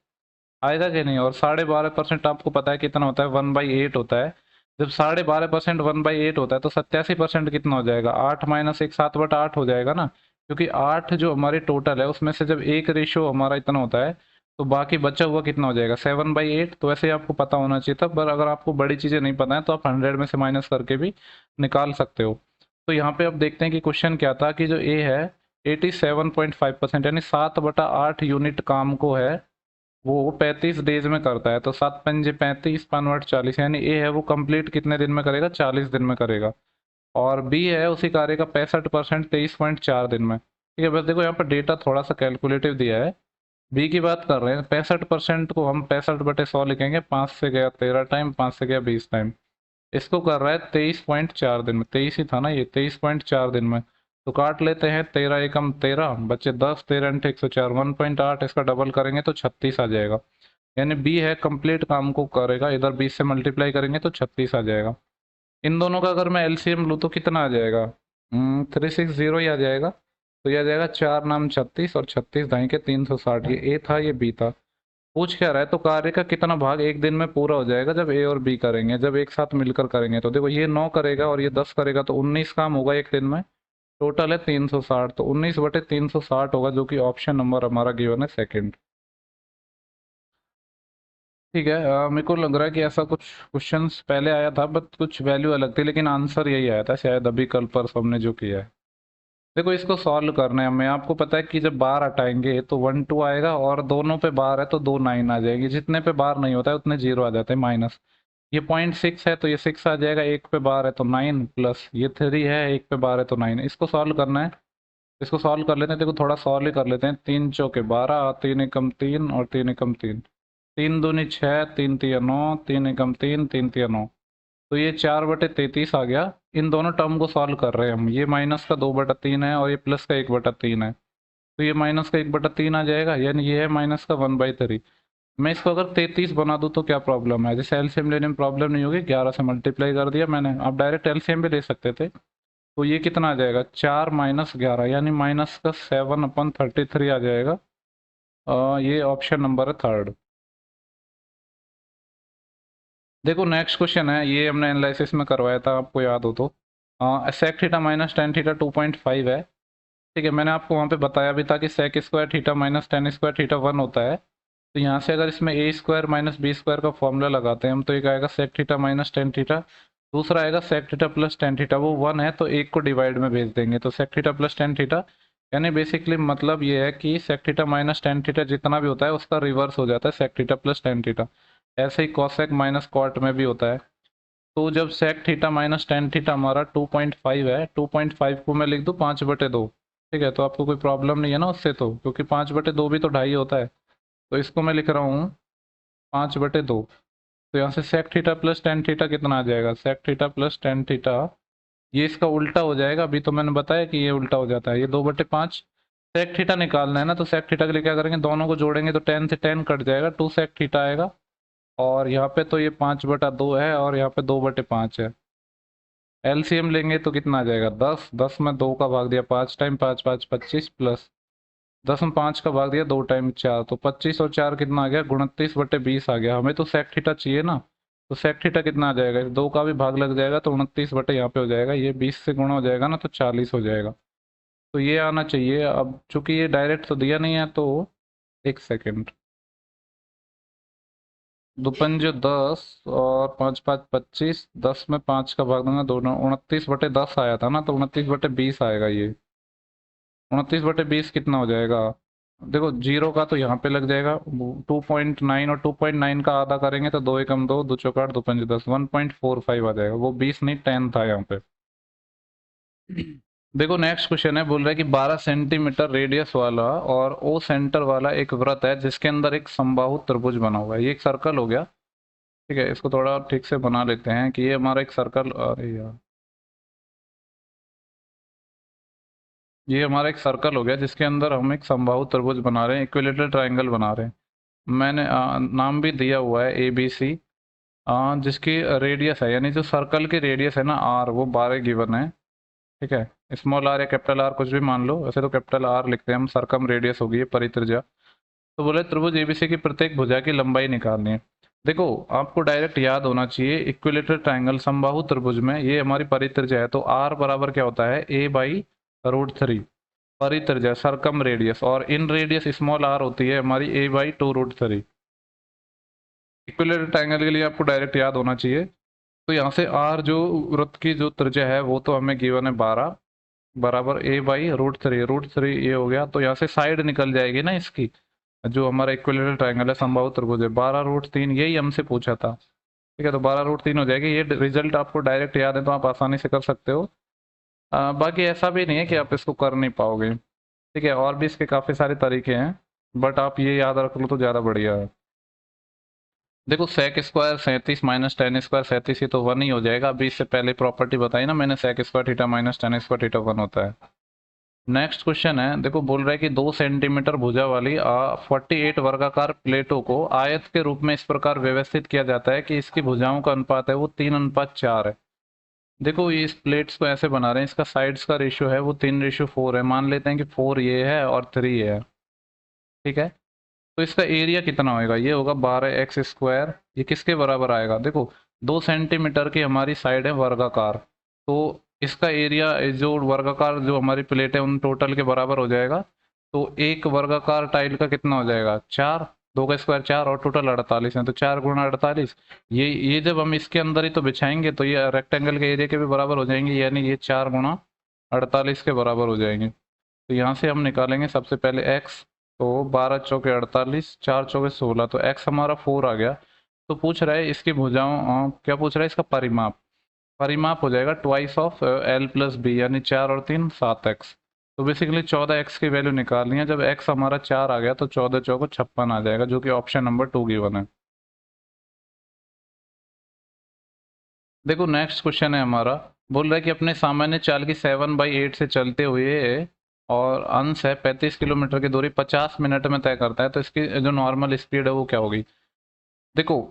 आएगा कि नहीं, और 12.5% आपको पता है कितना होता है, 1/8 होता है। जब 12.5% 1/8 होता है तो 87% कितना हो जाएगा, 8 - 1 7/8 हो जाएगा ना। क्योंकि 8 जो हमारी टोटल है उसमें से जब एक रेशियो हमारा इतना होता है, तो बाकी बचा हुआ कितना हो जाएगा, 7/8। तो ऐसे ही आपको पता होना चाहिए था, पर अगर आपको बड़ी चीज़ें नहीं पता है तो आप 100 में से माइनस करके भी निकाल सकते हो। तो यहाँ पे अब देखते हैं कि क्वेश्चन क्या था, कि जो ए है 87.5%, यानी 7/8 यूनिट काम को है वो 35 डेज में करता है। तो 7 × 5 = 35, 5 × 8 = 40, यानी ए है वो कंप्लीट कितने दिन में करेगा, 40 दिन में करेगा। और बी है उसी कार्य का 65%, 23.4 दिन में। ठीक है, बस देखो यहाँ पर डेटा थोड़ा सा कैलकुलेटिव दिया है। बी की बात कर रहे हैं, 65% को हम 65/100 लिखेंगे, 5 से गया 13 टाइम, 5 से गया 20 टाइम। इसको कर रहा है 23.4 दिन में, 23 ही था ना ये, 23.4 दिन में। तो काट लेते हैं, 13 एकम 13, बच्चे 10, 13 × 104, 1.8, इसका डबल करेंगे तो 36 आ जाएगा। यानी बी है कंप्लीट काम को करेगा, इधर 20 से मल्टीप्लाई करेंगे तो 36 आ जाएगा। इन दोनों का अगर मैं एलसीएम लूँ तो कितना आ जाएगा, 360 ही आ जाएगा। तो ये आ जाएगा 4 9 36, और 36 के 360, ये ए था ये बी था। पूछ क्या रहा है, तो कार्य का कितना भाग एक दिन में पूरा हो जाएगा जब ए और बी करेंगे, जब एक साथ मिलकर करेंगे। तो देखो ये 9 करेगा और ये 10 करेगा, तो 19 काम होगा एक दिन में। टोटल है 360, तो 19/360 होगा, जो कि ऑप्शन नंबर हमारा गिवन है सेकंड। ठीक है, मेरे को लग रहा है कि ऐसा कुछ क्वेश्चंस पहले आया था, बट कुछ वैल्यू अलग थी, लेकिन आंसर यही आया था शायद, अभी कल परसों हमने जो किया है। देखो इसको सॉल्व करने हैं हमें, आपको पता है कि जब बार हटाएंगे तो 1 2 आएगा, और दोनों पे बार है तो 2 9 आ जाएगी, जितने पे बार नहीं होता है उतने 0 आ जाते हैं माइनस। ये 0.6 है तो ये 6 आ जाएगा, एक पे बार है तो 9, प्लस ये 3 है, एक पे बार है तो 9। इसको सॉल्व करना है। इसको सॉल्व कर लेते हैं, देखो थोड़ा सॉल्व ही कर लेते हैं। 3 चौके 12, 3 एकम 3 और 3 एकम 3, 3 दूनी 6, 3 तिया 9, 3 एकम 3, 3 तिया 9। तो ये 4/33 आ गया। इन दोनों टर्म को सॉल्व कर रहे हैं हम, ये माइनस का 2/3 है और ये प्लस का 1/3 है। तो ये माइनस का 1/3 आ जाएगा, यानी ये है माइनस का 1/3। मैं इसको अगर 33 बना दूं तो क्या प्रॉब्लम है, जैसे एलसीएम लेने में प्रॉब्लम नहीं होगी, 11 से मल्टीप्लाई कर दिया मैंने। आप डायरेक्ट एलसीएम भी ले सकते थे, तो ये कितना आ जाएगा, 4 - 11 यानी -7/33 आ जाएगा। ये ऑप्शन नंबर है थर्ड। देखो नेक्स्ट क्वेश्चन है, ये हमने एनालिसिस में करवाया था, आपको याद हो तो। Sec theta minus tan theta 2.5 है। ठीक है, मैंने आपको वहाँ पे बताया भी था कि sec square theta minus tan square theta 1 होता है। तो यहाँ से अगर इसमें A square minus B square का फॉर्मूला लगाते हैं हम, तो एक आएगा sec theta minus tan theta, दूसरा आएगा sec theta plus tan theta. वो 1 है तो एक को डिवाइड में भेज देंगे, तो sec theta plus tan theta, यानी बेसिकली मतलब ये है कि sec theta minus tan theta जितना भी होता है उसका रिवर्स हो जाता है sec theta plus tan theta. ऐसे ही कॉसेक माइनस कॉट में भी होता है। तो जब sec theta minus tan theta हमारा 2.5 है, 2.5 को मैं लिख दूँ 5/2। ठीक है, तो आपको कोई प्रॉब्लम नहीं है ना उससे, तो क्योंकि 5/2 भी तो 2.5 होता है। तो इसको मैं लिख रहा हूँ 5/2। तो यहाँ से sec theta plus tan theta कितना आ जाएगा, sec theta plus tan theta, ये इसका उल्टा हो जाएगा। अभी तो मैंने बताया कि ये उल्टा हो जाता है, ये 2/5। सेक थीटा निकालना है ना, तो सेक थीटा के लिए क्या करेंगे, दोनों को जोड़ेंगे तो टेन से टेन कट जाएगा, 2 सेक थीटा आएगा। और यहाँ पे तो ये 5/2 है और यहाँ पे 2/5 है। एलसीएम लेंगे तो कितना आ जाएगा, 10, 10 में 2 का भाग दिया 5 टाइम, 5 5 25 प्लस 10 में 5 का भाग दिया 2 टाइम 4, तो 25 और 4 कितना आ गया, 29/20 आ गया। हमें तो सेक थीटा चाहिए ना, तो सेक थीटा कितना आ जाएगा, 2 का भी भाग लग जाएगा तो 29 बटे यहाँ पे हो जाएगा, ये 20 से गुणा हो जाएगा ना तो 40 हो जाएगा। तो ये आना चाहिए। अब चूंकि ये डायरेक्ट तो दिया नहीं है, तो एक सेकेंड, दुपंजे 10 और 5 5 25, 10 में 5 का भाग दूंगा, दोनों 29/10 आया था ना, तो 29/20 आएगा ये। 29/20 कितना हो जाएगा, देखो जीरो का तो यहाँ पे लग जाएगा 2.9, और 2.9 का आधा करेंगे तो 2 एकम 2, 2 चौकाट 2 पंजे 10, 1.45 आ जाएगा। वो 20 नहीं 10 था यहाँ पे। देखो नेक्स्ट क्वेश्चन है, बोल रहा है कि 12 सेंटीमीटर रेडियस वाला और ओ सेंटर वाला एक वृत्त है जिसके अंदर एक समबाहु त्रिभुज बना हुआ है। ये एक सर्कल हो गया। ठीक है, इसको थोड़ा ठीक से बना लेते हैं कि ये हमारा एक सर्कल, अरे यार, ये हमारा एक सर्कल हो गया जिसके अंदर हम एक समबाहु त्रिभुज बना रहे हैं, इक्विलेटरल ट्रायंगल बना रहे हैं। मैंने नाम भी दिया हुआ है ABC। जिसकी रेडियस है, यानी जो सर्कल की रेडियस है ना R, वो 12 गिवन है। ठीक है, स्मॉल आर या कैपिटल आर कुछ भी मान लो, वैसे तो कैपिटल आर लिखते हैं हम, सरकम रेडियस होगी ये परित्रिज्या। तो बोले त्रिभुज ABC की प्रत्येक भुजा की लंबाई निकालनी है। देखो आपको डायरेक्ट याद होना चाहिए, इक्विलेटरल ट्रायंगल समबाहु त्रिभुज में ये हमारी परित्रिज्या है, तो R बराबर क्या होता है, A/√3। परित्रिज्या सरकम रेडियस, और इन रेडियस स्मॉल r होती है हमारी A/2√3। इक्विलेटरल ट्रायंगल के लिए आपको डायरेक्ट याद होना चाहिए। तो यहाँ से r जो वृत्त की जो त्रिज्या है वो तो हमें गिवन है 12, बराबर A/√3, √3 ये हो गया। तो यहाँ से साइड निकल जाएगी ना इसकी, जो हमारा इक्विलेटरल ट्रायंगल है समबाहु त्रिभुज है, 12√3, यही हमसे पूछा था। ठीक है, तो 12√3 हो जाएगी। ये रिजल्ट आपको डायरेक्ट याद है तो आप आसानी से कर सकते हो। बाकी ऐसा भी नहीं है कि आप इसको कर नहीं पाओगे। ठीक है, और भी इसके काफ़ी सारे तरीके हैं, बट आप ये याद रख लो तो ज़्यादा बढ़िया है। देखो sec square 37 minus tan square 37, ये तो 1 ही हो जाएगा। अभी इससे पहले प्रॉपर्टी बताई ना मैंने, sec square theta minus tan square theta 1 होता है। नेक्स्ट क्वेश्चन है, देखो बोल रहा है कि 2 सेंटीमीटर भुजा वाली 48 वर्गाकार प्लेटों को आयत के रूप में इस प्रकार व्यवस्थित किया जाता है कि इसकी भुजाओं का अनुपात है वो 3:4 है। देखो ये इस प्लेट्स को ऐसे बना रहे हैं, इसका साइड्स का रेशियो है वो 3:4 है। मान लेते हैं कि 4 ये है और 3 ये है। ठीक है, तो इसका एरिया कितना होगा, ये होगा 12x²। ये किसके बराबर आएगा, देखो 2 सेंटीमीटर की हमारी साइड है वर्गाकार, तो इसका एरिया जो वर्गाकार जो हमारी प्लेट है उन टोटल के बराबर हो जाएगा। तो एक वर्गाकार टाइल का कितना हो जाएगा, 4, 2 का स्क्वायर 4 और टोटल 48 है, तो 4 × 48। ये जब हम इसके अंदर ही तो बिछाएंगे तो ये रेक्टेंगल के एरिया के भी बराबर हो जाएंगे, यानी ये 4 × 48 के बराबर हो जाएंगे। तो यहाँ से हम निकालेंगे सबसे पहले x, तो 12 चौके 48, 4 चौके 16, तो x हमारा 4 आ गया। तो पूछ रहा है इसकी भुजाओं, क्या पूछ रहा है, इसका परिमाप। परिमाप हो जाएगा ट्वाइस ऑफ L+B, यानी 4 और 3 7x। तो बेसिकली 14x की वैल्यू निकालनी है। जब x हमारा 4 आ गया तो 14 चौको 56 आ जाएगा, जो कि ऑप्शन नंबर 2 गिवन है। देखो नेक्स्ट क्वेश्चन है हमारा, बोल रहा है कि अपने सामान्य चाल की 7/8 से चलते हुए और अंश है 35 किलोमीटर की दूरी 50 मिनट में तय करता है, तो इसकी जो नॉर्मल स्पीड है वो क्या होगी। देखो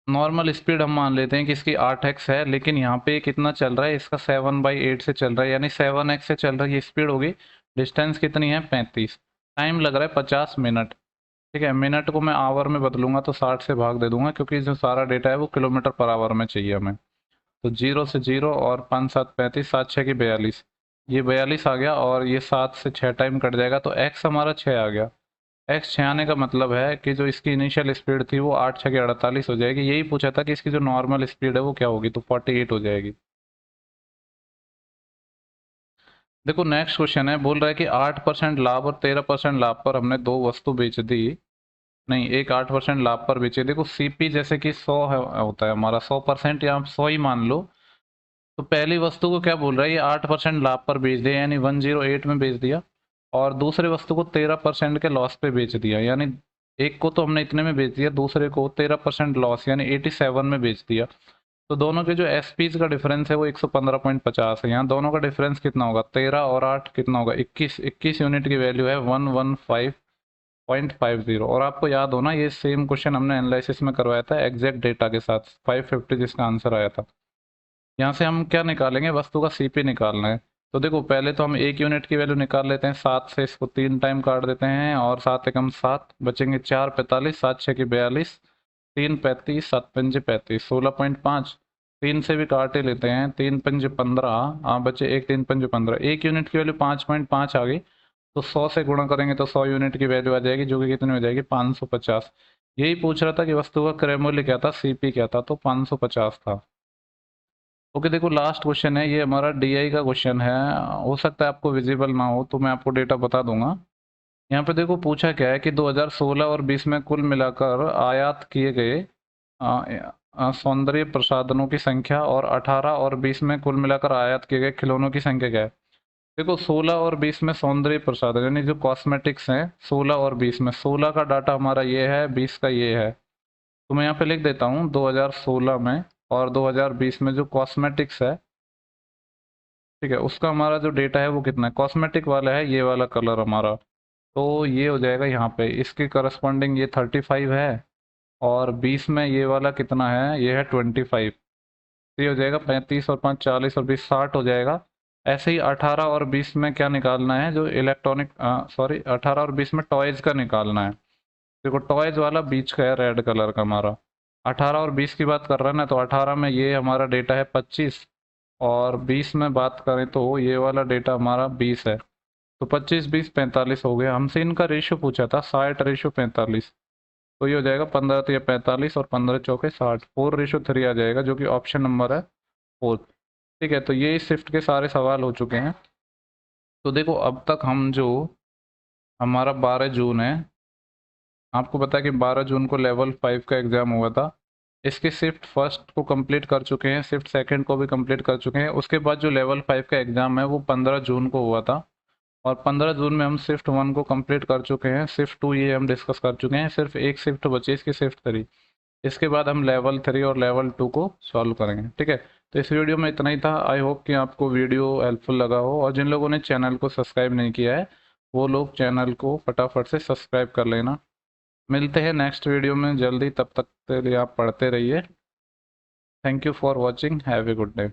नॉर्मल स्पीड हम मान लेते हैं कि इसकी 8x है, लेकिन यहाँ पे कितना चल रहा है, इसका 7/8 से चल रहा है, यानी 7x से चल रहा है, ये स्पीड होगी। डिस्टेंस कितनी है, 35। टाइम लग रहा है 50 मिनट। ठीक है, मिनट को मैं आवर में बदलूंगा तो 60 से भाग दे दूंगा, क्योंकि जो सारा डेटा है वो किलोमीटर पर आवर में चाहिए हमें। तो 0 से 0 और 5 7 35, 7 6 की 42, ये 42 आ गया, और ये 7 से 6 टाइम कट जाएगा तो x हमारा 6 आ गया। x 6 आने का मतलब है कि जो इसकी इनिशियल स्पीड थी वो 8 6 की 48 हो जाएगी। यही पूछा था कि इसकी जो नॉर्मल स्पीड है वो क्या होगी, तो 48 हो जाएगी। देखो नेक्स्ट क्वेश्चन है, बोल रहा है कि 8% लाभ और 13% लाभ पर हमने दो वस्तु बेच दी। नहीं, एक 8% लाभ पर बेचे। देखो सीपी जैसे कि 100 होता है हमारा, 100% या आप 100 ही मान लो। तो पहली वस्तु को क्या बोल रहा है, ये 8% लाभ पर बेच दिया, यानी 108 में बेच दिया। और दूसरी वस्तु को 13% के लॉस पे बेच दिया, यानी एक को तो हमने इतने में बेच दिया, दूसरे को 13% लॉस यानी 87 में बेच दिया। तो दोनों के जो एसपीज का डिफरेंस है वो 115.50 है। यहाँ दोनों का डिफरेंस कितना होगा, 13 और 8 कितना होगा, 21 यूनिट की वैल्यू है 115.50। और आपको याद हो ना, ये सेम क्वेश्चन हमने एनालिसिस में करवाया था एग्जैक्ट डेटा के साथ, 550 जिसका आंसर आया था। यहाँ से हम क्या निकालेंगे, वस्तु का सीपी निकालना है। तो देखो पहले तो हम एक यूनिट की वैल्यू निकाल लेते हैं, 7 से इसको 3 टाइम काट देते हैं, और 7 एकम 7 बचेंगे, 4 45, 7 6 की 42, 3 35, 7 पंजे 35, 16.5। 3 से भी काट ही लेते हैं, 3 पंजे 15, हाँ बचे एक, 3 पंजे 15, एक यूनिट की वैल्यू 5.5 आ गई। तो 100 से गुणा करेंगे तो 100 यूनिट की वैल्यू आ जाएगी, जो कि कितनी हो जाएगी, 550। यही पूछ रहा था कि वस्तु का क्रय मूल्य क्या था, सीपी क्या था, तो 550 था। ओके, देखो लास्ट क्वेश्चन है, ये हमारा डीआई का क्वेश्चन है। हो सकता है आपको विजिबल ना हो, तो मैं आपको डेटा बता दूंगा। यहाँ पे देखो पूछा क्या है कि 2016 और 20 में कुल मिलाकर आयात किए गए सौंदर्य प्रसाधनों की संख्या, और 18 और 20 में कुल मिलाकर आयात किए गए खिलौनों की संख्या क्या है। देखो 16 और 20 में सौंदर्य प्रसाधन यानी जो कॉस्मेटिक्स हैं, 16 और 20 में, 16 का डाटा हमारा ये है, 20 का ये है। तो मैं यहाँ पे लिख देता हूँ 2016 में और 2020 में जो कॉस्मेटिक्स है, ठीक है, उसका हमारा जो डेटा है वो कितना है, कॉस्मेटिक वाला है ये वाला कलर हमारा। तो ये हो जाएगा यहाँ पे, इसके करस्पॉन्डिंग ये 35 है, और 20 में ये वाला कितना है, ये है 25। तो ये हो जाएगा 35 और 5 40 और 20 60 हो जाएगा। ऐसे ही 18 और 20 में क्या निकालना है, जो इलेक्ट्रॉनिक, सॉरी 18 और 20 में टॉयज का निकालना है। देखो टॉयज वाला बीच का है रेड कलर का हमारा। 18 और 20 की बात कर रहे हैं ना, तो 18 में ये हमारा डेटा है 25, और 20 में बात करें तो ये वाला डेटा हमारा 20 है। तो 25 20 45 हो गया। हमसे इनका रेशियो पूछा था, 60:45। तो ये हो जाएगा 15 तो ये 45 और 15 चौके 60, 4:3 आ जाएगा, जो कि ऑप्शन नंबर है 4। ठीक है, तो ये शिफ्ट के सारे सवाल हो चुके हैं। तो देखो अब तक हम जो, हमारा 12 जून है, आपको पता है कि 12 जून को लेवल 5 का एग्ज़ाम हुआ था। इसके शिफ्ट फर्स्ट को कंप्लीट कर चुके हैं, शिफ्ट सेकंड को भी कंप्लीट कर चुके हैं। उसके बाद जो लेवल 5 का एग्ज़ाम है वो 15 जून को हुआ था, और 15 जून में हम शिफ्ट 1 को कंप्लीट कर चुके हैं, शिफ्ट 2 ये हम डिस्कस कर चुके हैं, सिर्फ एक शिफ्ट बची इसकी, शिफ्ट 3। इसके बाद हम लेवल 3 और लेवल 2 को सॉल्व करेंगे। ठीक है, तो इस वीडियो में इतना ही था। आई होप कि आपको वीडियो हेल्पफुल लगा हो, और जिन लोगों ने चैनल को सब्सक्राइब नहीं किया है वो लोग चैनल को फटाफट से सब्सक्राइब कर लेना। मिलते हैं नेक्स्ट वीडियो में जल्दी, तब तक के लिए आप पढ़ते रहिए। Thank you for watching, have a good day.